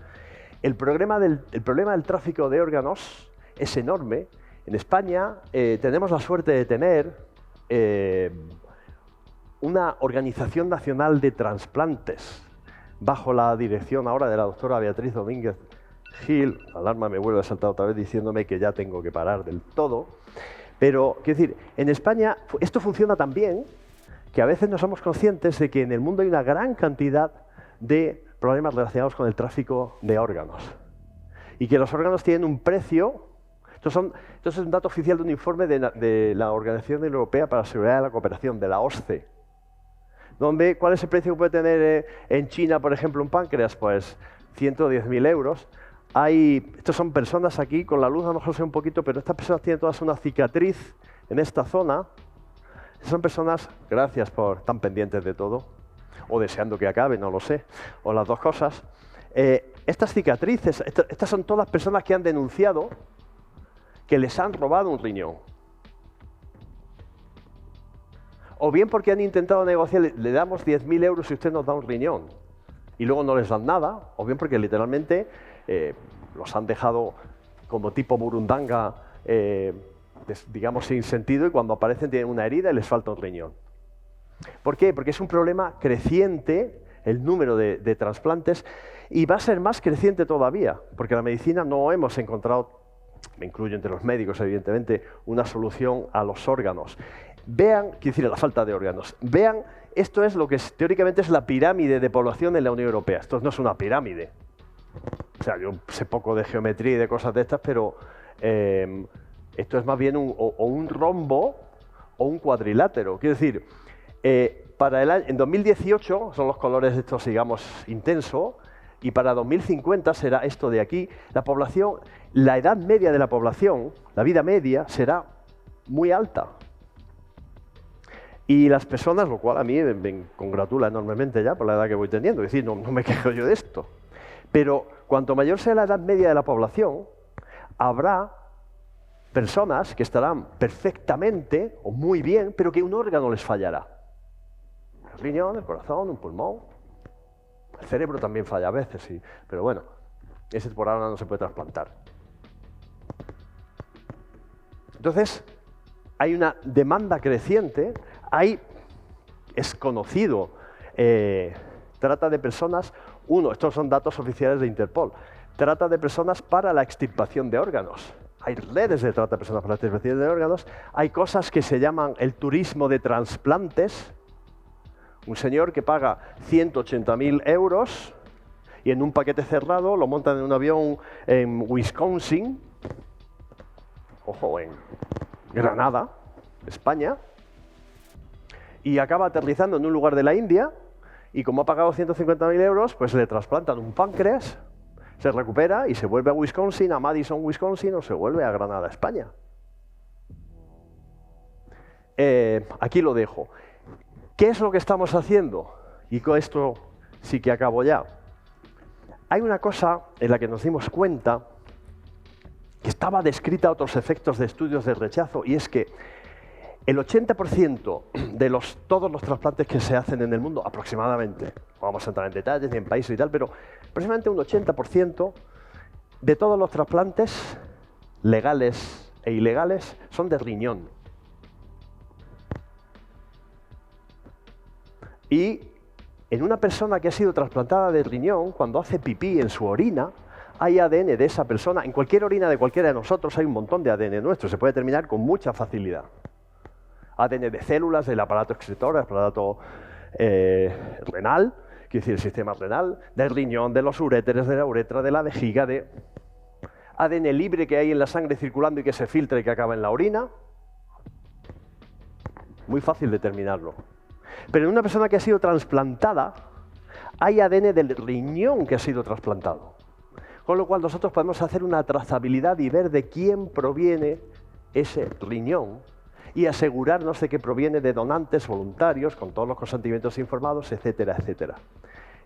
el problema del tráfico de órganos es enorme. En España tenemos la suerte de tener una Organización Nacional de Transplantes, bajo la dirección ahora de la doctora Beatriz Domínguez Gil. La alarma me vuelve a saltar otra vez diciéndome que ya tengo que parar del todo. Pero, quiero decir, en España esto funciona tan bien que a veces no somos conscientes de que en el mundo hay una gran cantidad de problemas relacionados con el tráfico de órganos. Y que los órganos tienen un precio. Esto es un dato oficial de un informe de la Organización Europea para la Seguridad de la Cooperación, de la OSCE. ¿Cuál es el precio que puede tener en China, por ejemplo, un páncreas? Pues 110.000 euros. Estas son personas aquí, con la luz a lo mejor se ve un poquito, pero estas personas tienen todas una cicatriz en esta zona. Son personas, gracias por estar pendientes de todo, o deseando que acabe, no lo sé, o las dos cosas. Estas cicatrices, estas son todas personas que han denunciado que les han robado un riñón. O bien porque han intentado negociar, le damos 10.000 euros si usted nos da un riñón, y luego no les dan nada, o bien porque literalmente los han dejado como tipo burundanga, digamos sin sentido, y cuando aparecen tienen una herida y les falta un riñón. ¿Por qué? Porque es un problema creciente el número de trasplantes y va a ser más creciente todavía, porque la medicina no hemos encontrado, me incluyo entre los médicos evidentemente, una solución a los órganos. Vean, quiero decir, a la falta de órganos. Vean, esto es lo que teóricamente es la pirámide de población en la Unión Europea. Esto no es una pirámide. O sea, yo sé poco de geometría y de cosas de estas, pero esto es más bien un rombo o un cuadrilátero. Quiero decir, en 2018 son los colores estos, digamos, intenso, y para 2050 será esto de aquí. La edad media de la población, la vida media, será muy alta. Y las personas, lo cual a mí me congratula enormemente ya por la edad que voy teniendo, es decir, no me quejo yo de esto. Pero cuanto mayor sea la edad media de la población, habrá personas que estarán perfectamente o muy bien, pero que un órgano les fallará. El riñón, el corazón, un pulmón. El cerebro también falla a veces, sí, pero bueno, ese por ahora no se puede trasplantar. Entonces, hay una demanda creciente, es conocido, trata de personas, estos son datos oficiales de Interpol, trata de personas para la extirpación de órganos. Hay redes de trata de personas para la extirpación de órganos, hay cosas que se llaman el turismo de trasplantes. Un señor que paga 180.000 euros y en un paquete cerrado lo montan en un avión en Wisconsin, ojo, en Granada, España, y acaba aterrizando en un lugar de la India y como ha pagado 150.000 euros, pues le trasplantan un páncreas, se recupera y se vuelve a Wisconsin, a Madison, Wisconsin, o se vuelve a Granada, España. Aquí lo dejo. ¿Qué es lo que estamos haciendo? Y con esto sí que acabo ya. Hay una cosa en la que nos dimos cuenta que estaba descrita a otros efectos de estudios de rechazo, y es que el 80% de todos los trasplantes que se hacen en el mundo, aproximadamente, no vamos a entrar en detalles ni en países y tal, pero aproximadamente un 80% de todos los trasplantes legales e ilegales son de riñón. Y en una persona que ha sido trasplantada de riñón, cuando hace pipí en su orina, hay ADN de esa persona. En cualquier orina de cualquiera de nosotros hay un montón de ADN nuestro, se puede determinar con mucha facilidad. ADN de células, del aparato excretor, del aparato renal, quiere decir el sistema renal, del riñón, de los uréteres, de la uretra, de la vejiga, de ADN libre que hay en la sangre circulando y que se filtra y que acaba en la orina. Muy fácil determinarlo. Pero en una persona que ha sido trasplantada, hay ADN del riñón que ha sido trasplantado. Con lo cual nosotros podemos hacer una trazabilidad y ver de quién proviene ese riñón y asegurarnos de que proviene de donantes voluntarios, con todos los consentimientos informados, etcétera, etcétera.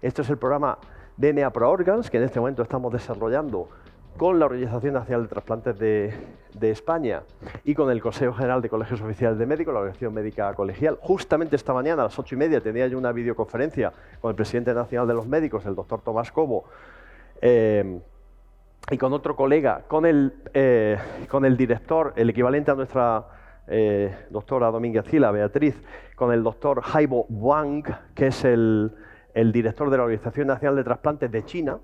Esto es el programa DNA Pro Organs, que en este momento estamos desarrollando con la Organización Nacional de Trasplantes de España y con el Consejo General de Colegios Oficiales de Médicos, la Organización Médica Colegial. Justamente esta mañana, a las 8:30, tenía yo una videoconferencia con el presidente nacional de los médicos, el doctor Tomás Cobo, y con otro colega, con el director, el equivalente a nuestra doctora Domínguez Gila, Beatriz, con el doctor Haibo Wang, que es el director de la Organización Nacional de Trasplantes de China,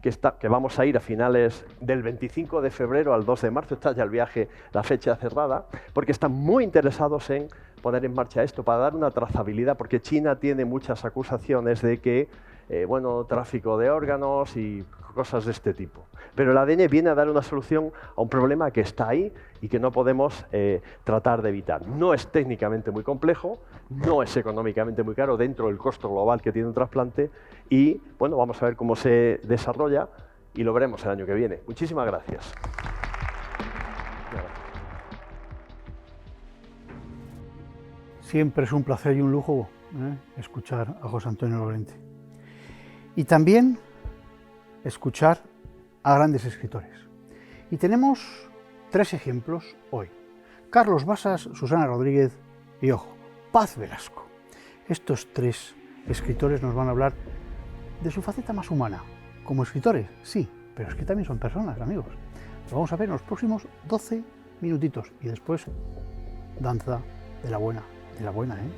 que vamos a ir a finales del 25 de febrero al 2 de marzo, está ya el viaje, la fecha cerrada, porque están muy interesados en poner en marcha esto para dar una trazabilidad, porque China tiene muchas acusaciones de que, tráfico de órganos y cosas de este tipo. Pero el ADN viene a dar una solución a un problema que está ahí y que no podemos tratar de evitar. No es técnicamente muy complejo, no es económicamente muy caro dentro del costo global que tiene un trasplante y, bueno, vamos a ver cómo se desarrolla y lo veremos el año que viene. Muchísimas gracias. Siempre es un placer y un lujo escuchar a José Antonio Lorente. Y también escuchar a grandes escritores. Y tenemos 3 ejemplos hoy. Carlos Basas, Susana Rodríguez y, ojo, Paz Velasco. Estos 3 escritores nos van a hablar de su faceta más humana. Como escritores, sí, pero es que también son personas, amigos. Lo vamos a ver en los próximos 12 minutitos y después danza de la buena, ¿eh?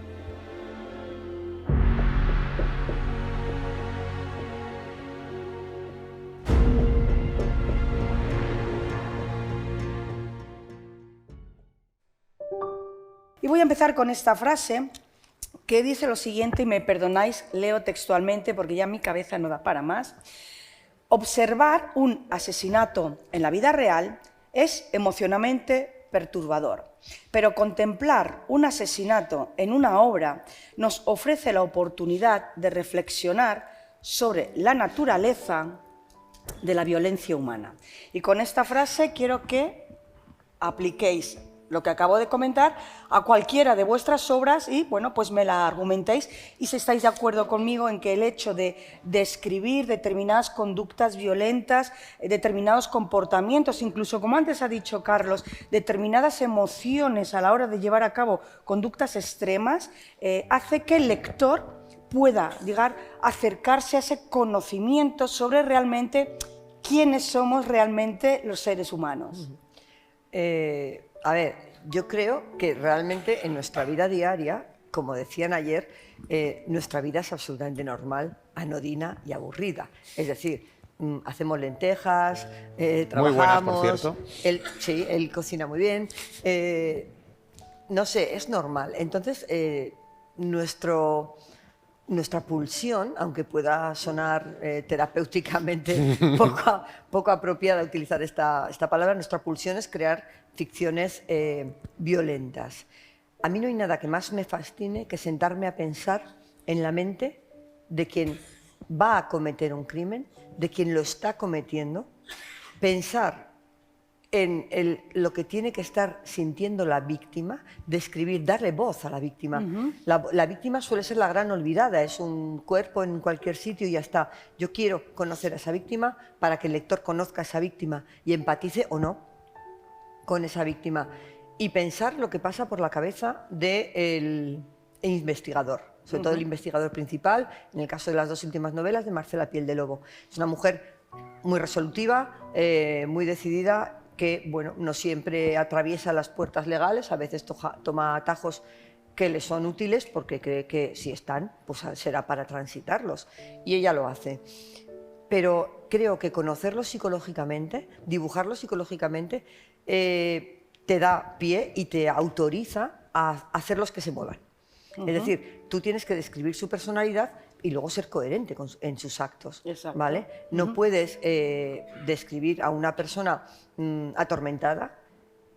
Y voy a empezar con esta frase que dice lo siguiente, y me perdonáis, leo textualmente porque ya mi cabeza no da para más. Observar un asesinato en la vida real es emocionalmente perturbador, pero contemplar un asesinato en una obra nos ofrece la oportunidad de reflexionar sobre la naturaleza de la violencia humana. Y con esta frase quiero que apliquéis lo que acabo de comentar a cualquiera de vuestras obras y, bueno, pues me la argumentéis y si estáis de acuerdo conmigo en que el hecho de describir determinadas conductas violentas, determinados comportamientos, incluso, como antes ha dicho Carlos, determinadas emociones a la hora de llevar a cabo conductas extremas, hace que el lector pueda llegar a acercarse a ese conocimiento sobre realmente quiénes somos realmente los seres humanos. A ver, yo creo que realmente en nuestra vida diaria, como decían ayer, nuestra vida es absolutamente normal, anodina y aburrida. Es decir, hacemos lentejas, trabajamos... Muy buenas, por cierto. Sí, él cocina muy bien. No sé, es normal. Entonces, nuestra pulsión, aunque pueda sonar terapéuticamente poco apropiada utilizar esta palabra, nuestra pulsión es crear ficciones violentas. A mí no hay nada que más me fascine que sentarme a pensar en la mente de quien va a cometer un crimen, de quien lo está cometiendo, pensar en lo que tiene que estar sintiendo la víctima, describir, darle voz a la víctima. La víctima suele ser la gran olvidada, es un cuerpo en cualquier sitio y ya está. Yo quiero conocer a esa víctima para que el lector conozca a esa víctima y empatice o no con esa víctima. Y pensar lo que pasa por la cabeza del investigador, sobre todo el investigador principal, en el caso de las dos últimas novelas de Marcela Piel de Lobo. Es una mujer muy resolutiva, muy decidida, que bueno, no siempre atraviesa las puertas legales, a veces toma atajos que le son útiles porque cree que si están, pues será para transitarlos. Y ella lo hace. Pero creo que conocerlo psicológicamente, dibujarlo psicológicamente, te da pie y te autoriza a hacerlos que se muevan. Es decir, tú tienes que describir su personalidad y luego ser coherente en sus actos. ¿Vale? No puedes describir a una persona atormentada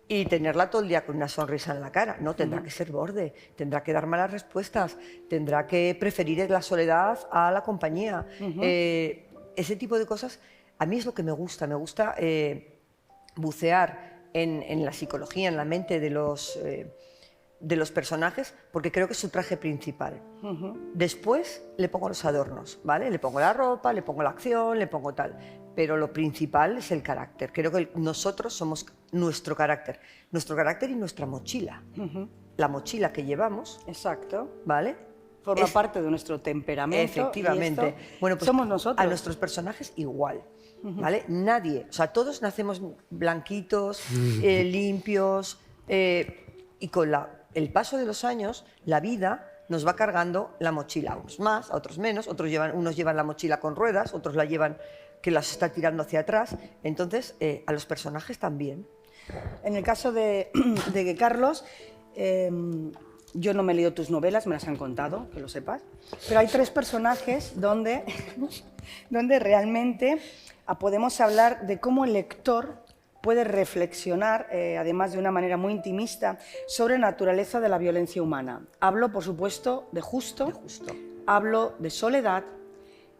y tenerla todo el día con una sonrisa en la cara. No, tendrá que ser borde, tendrá que dar malas respuestas, tendrá que preferir la soledad a la compañía. Ese tipo de cosas a mí es lo que me gusta bucear en la psicología, en la mente de los personajes, porque creo que es su traje principal. Después le pongo los adornos, ¿vale? Le pongo la ropa, le pongo la acción, le pongo tal. Pero lo principal es el carácter. Creo que nosotros somos nuestro carácter y nuestra mochila. La mochila que llevamos, Exacto. ¿vale? Forma parte de nuestro temperamento. Efectivamente. Bueno, pues somos nosotros. A nuestros personajes igual. ¿Vale? Nadie, o sea, todos nacemos blanquitos, limpios, y con el paso de los años, la vida nos va cargando la mochila, a unos más, a otros menos, unos llevan la mochila con ruedas, otros la llevan que las está tirando hacia atrás, entonces a los personajes también. En el caso de Carlos, yo no me he leído tus novelas, me las han contado, que lo sepas, pero hay 3 personajes donde realmente podemos hablar de cómo el lector puede reflexionar, además de una manera muy intimista, sobre la naturaleza de la violencia humana. Hablo, por supuesto, de Justo, hablo de Soledad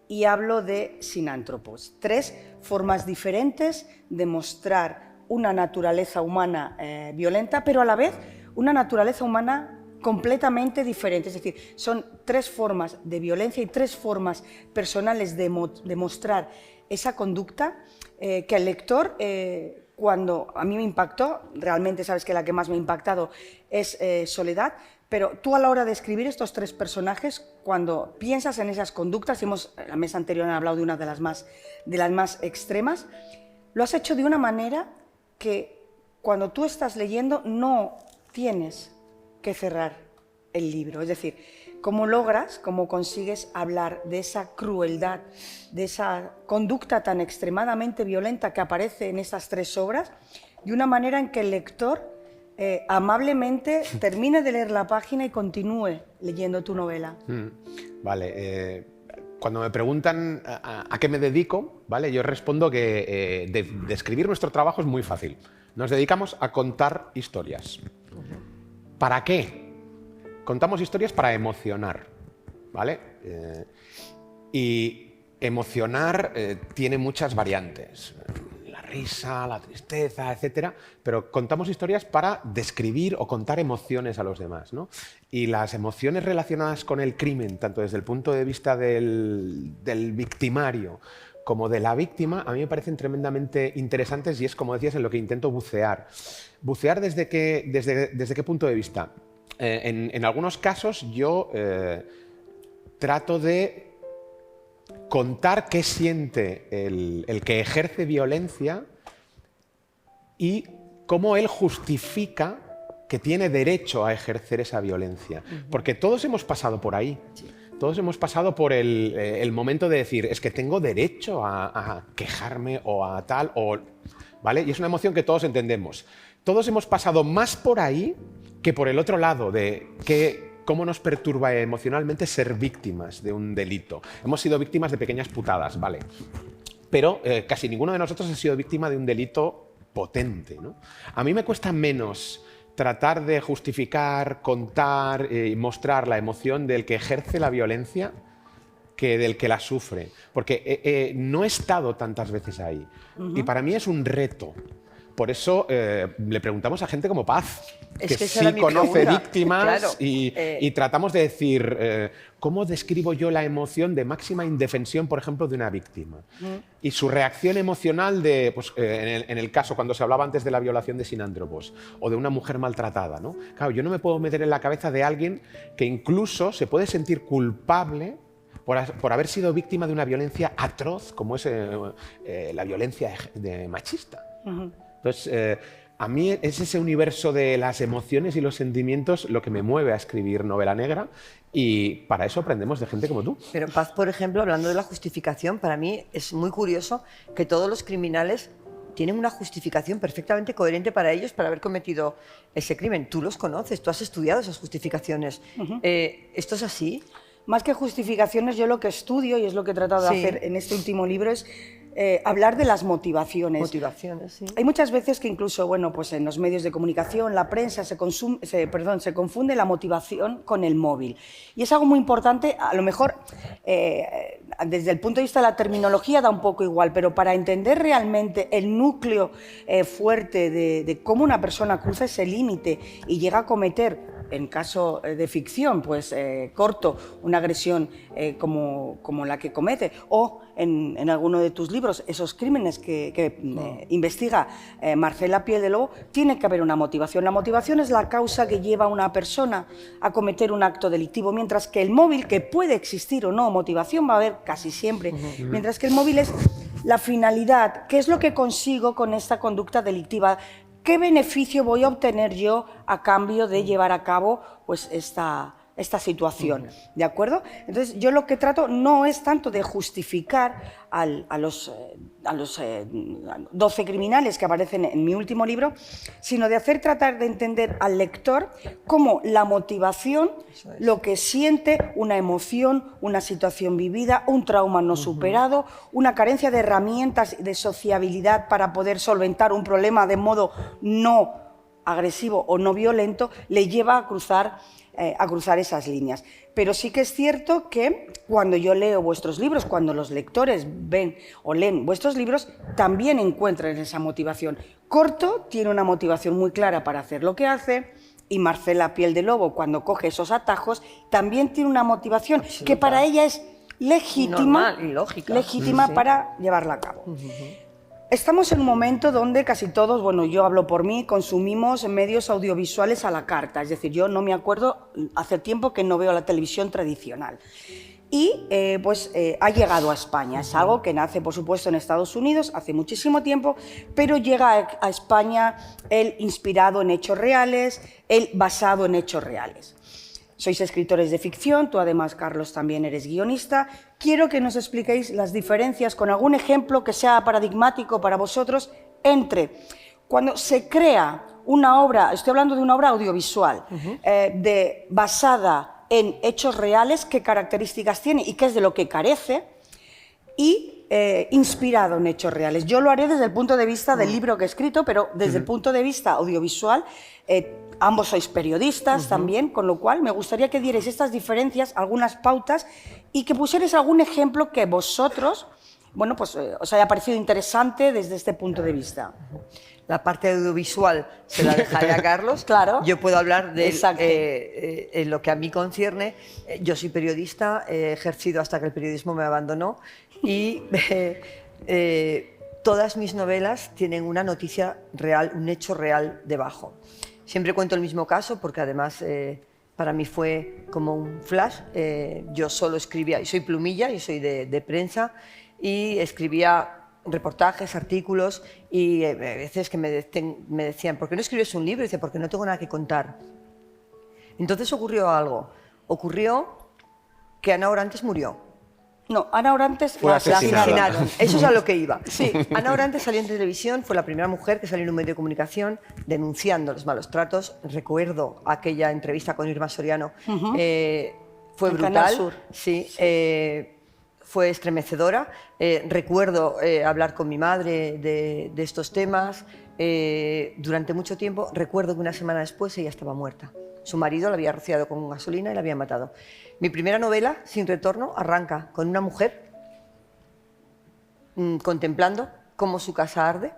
y hablo de Sinántropos. 3 formas diferentes de mostrar una naturaleza humana violenta, pero a la vez una naturaleza humana completamente diferente. Es decir, son 3 formas de violencia y 3 formas personales de mostrar esa conducta que el lector... cuando a mí me impactó, realmente sabes que la que más me ha impactado es Soledad, pero tú a la hora de escribir estos 3 personajes, cuando piensas en esas conductas, en la mesa anterior han hablado de una de las más extremas, lo has hecho de una manera que cuando tú estás leyendo no tienes que cerrar el libro, es decir, cómo consigues hablar de esa crueldad, de esa conducta tan extremadamente violenta que aparece en estas 3 obras, de una manera en que el lector amablemente termine de leer la página y continúe leyendo tu novela. Vale, cuando me preguntan a qué me dedico, ¿vale? Yo respondo que describir nuestro trabajo es muy fácil. Nos dedicamos a contar historias. ¿Para qué? Contamos historias para emocionar, ¿vale? Y emocionar tiene muchas variantes. La risa, la tristeza, etcétera, pero contamos historias para describir o contar emociones a los demás, ¿no? Y las emociones relacionadas con el crimen, tanto desde el punto de vista del victimario como de la víctima, a mí me parecen tremendamente interesantes y es, como decías, en lo que intento bucear. ¿Bucear desde qué punto de vista? En algunos casos yo trato de contar qué siente el que ejerce violencia y cómo él justifica que tiene derecho a ejercer esa violencia. Porque todos hemos pasado por ahí. Todos hemos pasado por el momento de decir, es que tengo derecho a quejarme o a tal, ¿vale? Y es una emoción que todos entendemos. Todos hemos pasado más por ahí que por el otro lado de cómo nos perturba emocionalmente ser víctimas de un delito. Hemos sido víctimas de pequeñas putadas, ¿vale? Pero casi ninguno de nosotros ha sido víctima de un delito potente, ¿no? A mí me cuesta menos tratar de justificar, contar y mostrar la emoción del que ejerce la violencia que del que la sufre. Porque no he estado tantas veces ahí. Y para mí es un reto. Por eso le preguntamos a gente como Paz, que sí conoce víctimas, claro. y tratamos de decir, ¿cómo describo yo la emoción de máxima indefensión, por ejemplo, de una víctima? Y su reacción emocional de, pues, en el caso, cuando se hablaba antes de la violación de Sinándropos, o de una mujer maltratada, ¿no? Claro, yo no me puedo meter en la cabeza de alguien que incluso se puede sentir culpable por haber sido víctima de una violencia atroz, como es la violencia machista. Entonces, a mí es ese universo de las emociones y los sentimientos lo que me mueve a escribir novela negra, y para eso aprendemos de gente como tú. Pero Paz, por ejemplo, hablando de la justificación, para mí es muy curioso que todos los criminales tienen una justificación perfectamente coherente para ellos para haber cometido ese crimen. Tú los conoces, tú has estudiado esas justificaciones. ¿Esto es así? Más que justificaciones, yo lo que estudio, y es lo que he tratado de hacer en este último libro, es hablar de las motivaciones. Motivaciones, sí. Hay muchas veces que incluso, bueno, pues en los medios de comunicación, la prensa, se confunde la motivación con el móvil. Y es algo muy importante, a lo mejor desde el punto de vista de la terminología da un poco igual, pero para entender realmente el núcleo fuerte de cómo una persona cruza ese límite y llega a cometer, en caso de ficción, pues corto, una agresión como la que comete, o en alguno de tus libros, esos crímenes que investiga Marcela Piel de Lobo, tiene que haber una motivación. La motivación es la causa que lleva a una persona a cometer un acto delictivo, mientras que el móvil, que puede existir o no, motivación va a haber casi siempre, mientras que el móvil es la finalidad, qué es lo que consigo con esta conducta delictiva. ¿Qué beneficio voy a obtener yo a cambio de llevar a cabo pues, esta situación? ¿De acuerdo? Entonces, yo lo que trato no es tanto de justificar a los 12 criminales que aparecen en mi último libro, sino de tratar de entender al lector cómo la motivación, lo que siente, una emoción, una situación vivida, un trauma no superado, una carencia de herramientas de sociabilidad para poder solventar un problema de modo no agresivo o no violento, le lleva a cruzar esas líneas. Pero sí que es cierto que cuando yo leo vuestros libros, cuando los lectores ven o leen vuestros libros, también encuentran esa motivación. Corto tiene una motivación muy clara para hacer lo que hace, y Marcela Piel de Lobo, cuando coge esos atajos, también tiene una motivación que para ella es legítima, normal y lógica, legítima para llevarla a cabo. Estamos en un momento donde casi todos, bueno, yo hablo por mí, consumimos medios audiovisuales a la carta. Es decir, yo no me acuerdo, hace tiempo que no veo la televisión tradicional. Y ha llegado a España. Es algo que nace, por supuesto, en Estados Unidos hace muchísimo tiempo, pero llega a España el inspirado en hechos reales, el basado en hechos reales. Sois escritores de ficción, tú además, Carlos, también eres guionista. Quiero que nos expliquéis las diferencias con algún ejemplo que sea paradigmático para vosotros entre cuando se crea una obra, estoy hablando de una obra audiovisual, basada en hechos reales, qué características tiene y qué es de lo que carece, y inspirado en hechos reales. Yo lo haré desde el punto de vista del libro que he escrito, pero desde el punto de vista audiovisual, ambos sois periodistas también, con lo cual me gustaría que dierais estas diferencias, algunas pautas, y que pusierais algún ejemplo que vosotros bueno, pues os haya parecido interesante desde este punto de vista. La parte audiovisual se la dejaré a Carlos. Claro. Yo puedo hablar de Exacto. en lo que a mí concierne. Yo soy periodista, he ejercido hasta que el periodismo me abandonó y todas mis novelas tienen una noticia real, un hecho real debajo. Siempre cuento el mismo caso porque además para mí fue como un flash. Yo solo escribía, y soy plumilla, y soy de prensa, y escribía reportajes, artículos, y a veces que me decían, ¿por qué no escribes un libro? Y dice, porque no tengo nada que contar. Entonces ocurrió algo. Ocurrió que Ana Orantes murió. No, Ana Orantes Fue la asesinada. asesinaron. Eso es a lo que iba. Sí, Ana Orantes salió en televisión, fue la primera mujer que salió en un medio de comunicación denunciando los malos tratos. Recuerdo aquella entrevista con Irma Soriano. Fue En brutal. Canal Sur. Sí, fue estremecedora. Recuerdo hablar con mi madre de estos temas. Durante mucho tiempo, recuerdo que una semana después ella estaba muerta. Su marido la había rociado con gasolina y la había matado. Mi primera novela, Sin retorno, arranca con una mujer contemplando cómo su casa arde,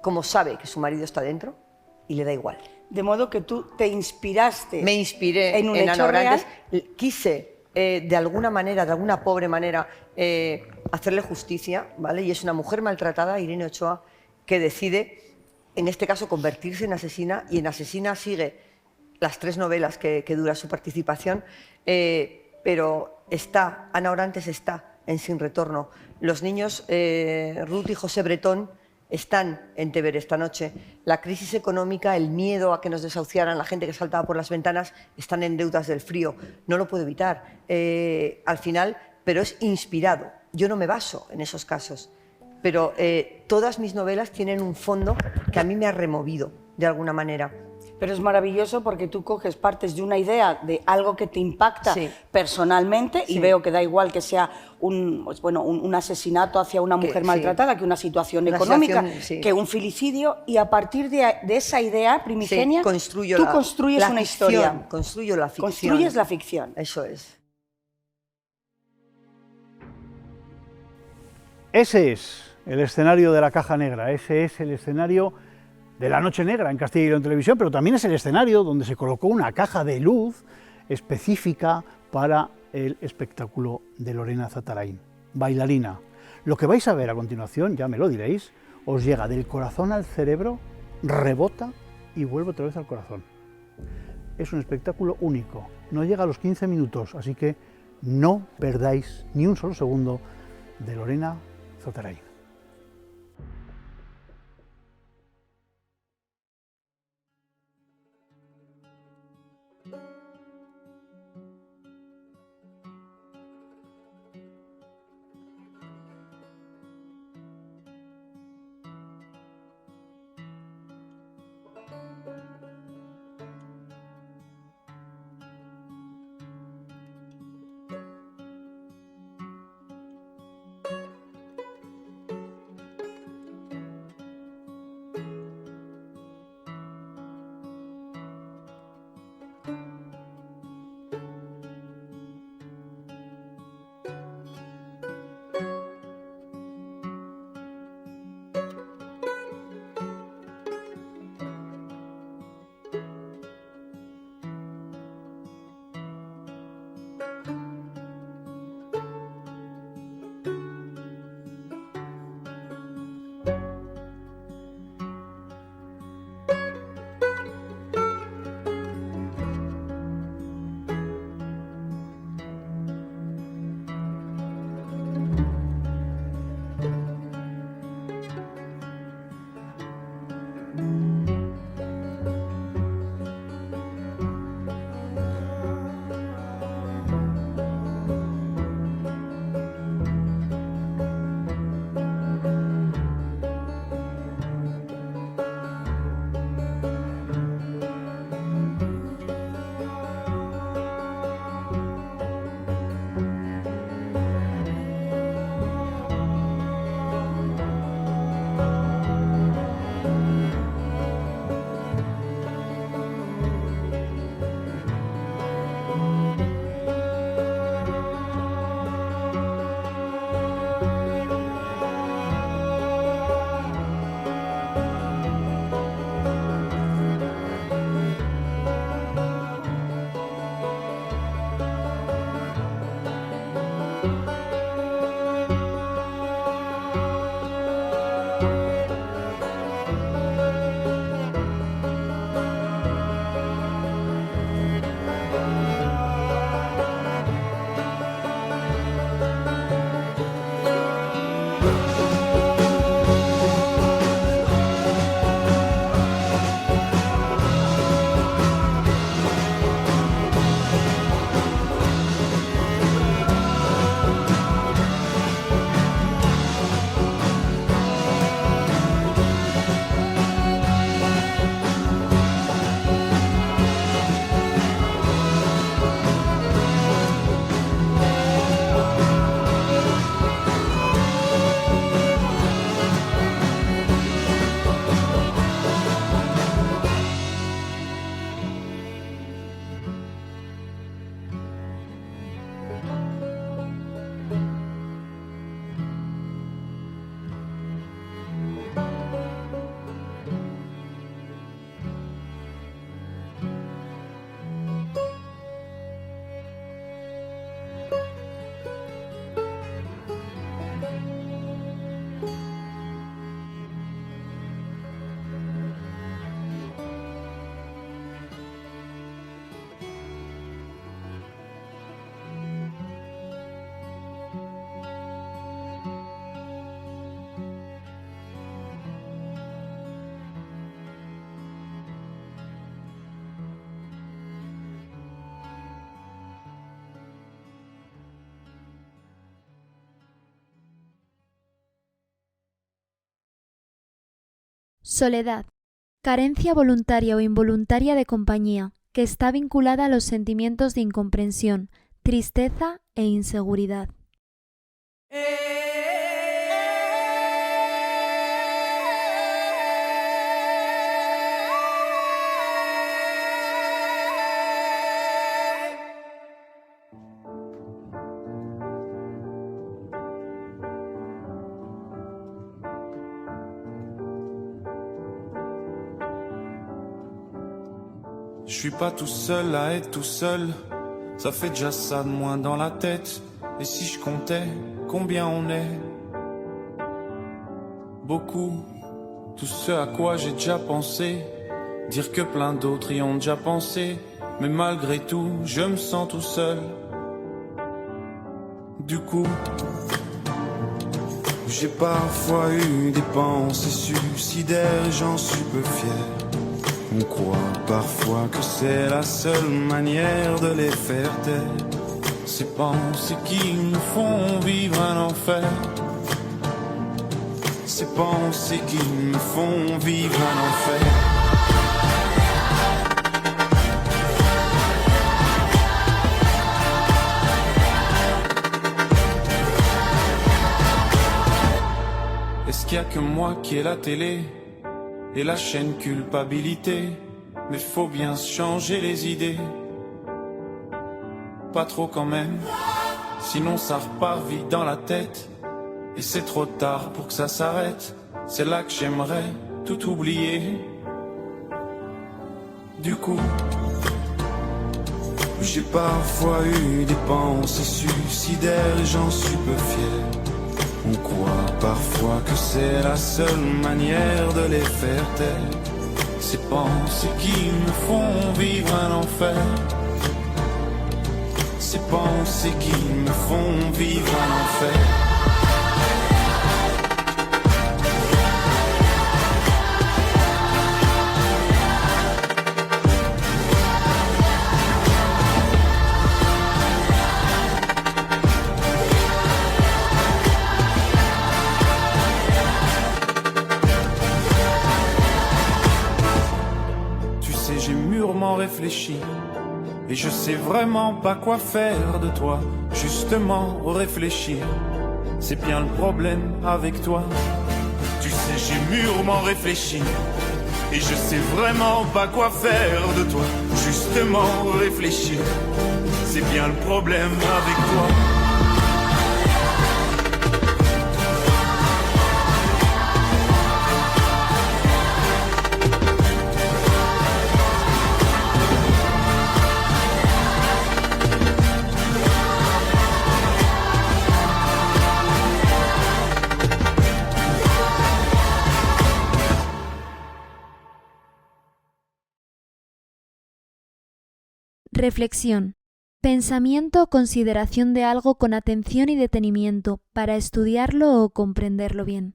cómo sabe que su marido está dentro y le da igual. De modo que tú te inspiraste. Me inspiré en un en hecho Ana Orantes, real. quise de alguna manera, de alguna pobre manera, hacerle justicia, ¿vale? Y es una mujer maltratada, Irene Ochoa, que decide, en este caso, convertirse en asesina, y en Asesina sigue las 3 novelas que dura su participación, pero Ana Orantes está en Sin retorno. Los niños, Ruth y José Bretón, están en Teber esta noche. La crisis económica, el miedo a que nos desahuciaran, la gente que saltaba por las ventanas, están en Deudas del Frío. No lo puedo evitar. Al final, pero es inspirado. Yo no me baso en esos casos. Pero todas mis novelas tienen un fondo que a mí me ha removido, de alguna manera. Pero es maravilloso porque tú coges partes de una idea, de algo que te impacta Sí. personalmente, y Sí. veo que da igual que sea un asesinato hacia una mujer sí. maltratada, que una situación Una económica, situación, sí. que un filicidio, y a partir de esa idea primigenia, Sí, construyo tú construyes la una ficción, historia. construyo la ficción. Construyes la ficción. Eso es. Ese es el escenario de La Caja Negra, ese es el escenario de La Noche Negra en Castilla y León Televisión, pero también es el escenario donde se colocó una caja de luz específica para el espectáculo de Lorena Zatarain, bailarina. Lo que vais a ver a continuación, ya me lo diréis, os llega del corazón al cerebro, rebota y vuelve otra vez al corazón. Es un espectáculo único, no llega a los 15 minutos, así que no perdáis ni un solo segundo de Lorena Zatarain. Soledad. Carencia voluntaria o involuntaria de compañía, que está vinculada a los sentimientos de incomprensión, tristeza e inseguridad. Je suis pas tout seul à être tout seul, ça fait déjà ça de moins dans la tête. Et si je comptais combien on est? Beaucoup, tout ce à quoi j'ai déjà pensé, dire que plein d'autres y ont déjà pensé. Mais malgré tout, je me sens tout seul. Du coup, j'ai parfois eu des pensées suicidaires, j'en suis peu fier. On croit parfois que c'est la seule manière de les faire taire. Ces pensées qui nous font vivre un enfer. Ces pensées qui nous font vivre un enfer. Est-ce qu'il y a que moi qui ai la télé et la chaîne culpabilité? Mais faut bien se changer les idées. Pas trop quand même, sinon ça repart vite dans la tête. Et c'est trop tard pour que ça s'arrête. C'est là que j'aimerais tout oublier. Du coup, j'ai parfois eu des pensées suicidaires et j'en suis peu fier. On croit parfois que c'est la seule manière de les faire taire. Ces pensées qui nous font vivre un enfer. Ces pensées qui me font vivre un enfer. Tu sais, j'ai mûrement réfléchi. Et je sais vraiment pas quoi faire de toi. Justement réfléchir, c'est bien le problème avec toi. Tu sais, j'ai mûrement réfléchi. Et je sais vraiment pas quoi faire de toi. Justement réfléchir, c'est bien le problème avec toi. Reflexión. Pensamiento o consideración de algo con atención y detenimiento para estudiarlo o comprenderlo bien.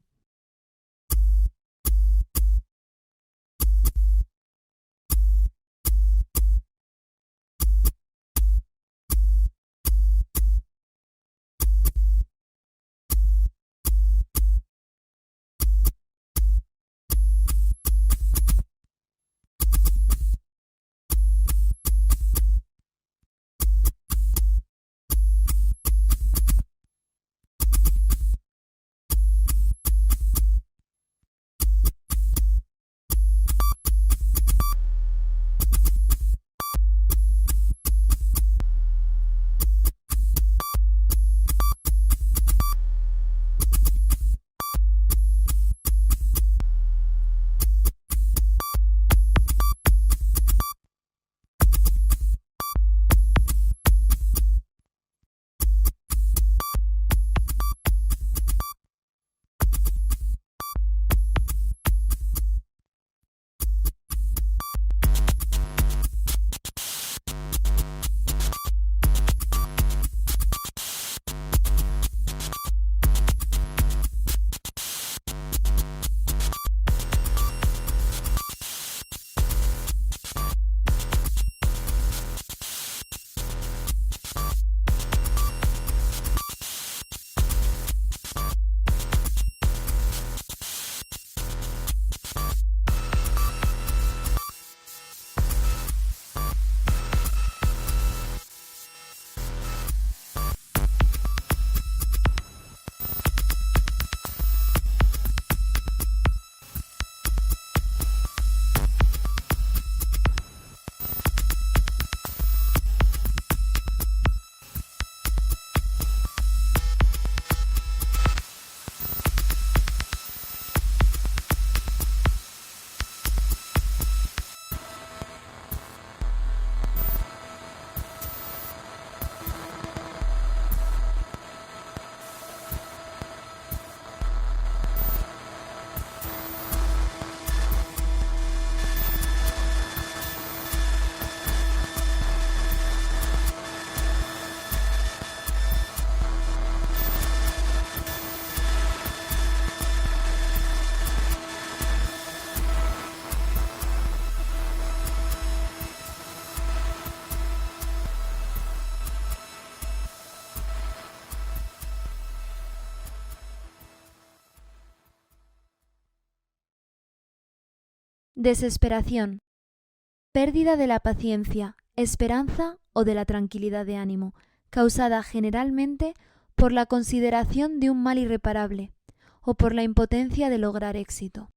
Desesperación. Pérdida de la paciencia, esperanza o de la tranquilidad de ánimo, causada generalmente por la consideración de un mal irreparable o por la impotencia de lograr éxito.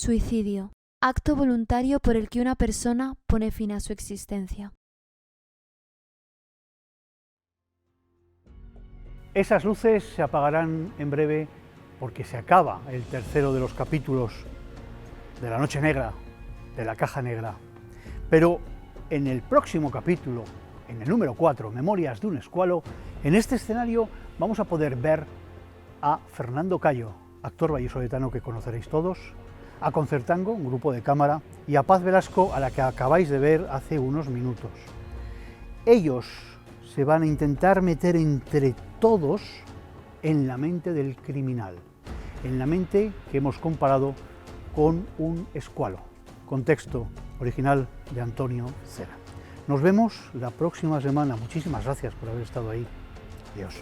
Suicidio. Acto voluntario por el que una persona pone fin a su existencia. Esas luces se apagarán en breve porque se acaba el tercero de los capítulos de La Noche Negra, de La Caja Negra. Pero en el próximo capítulo, en el número 4, Memorias de un escualo, en este escenario vamos a poder ver a Fernando Cayo, actor vallisoletano que conoceréis todos, a Concertango, un grupo de cámara, y a Paz Velasco, a la que acabáis de ver hace unos minutos. Ellos se van a intentar meter entre todos en la mente del criminal, en la mente que hemos comparado con un escualo, con texto original de Antonio Cera. Nos vemos la próxima semana. Muchísimas gracias por haber estado ahí. Adiós.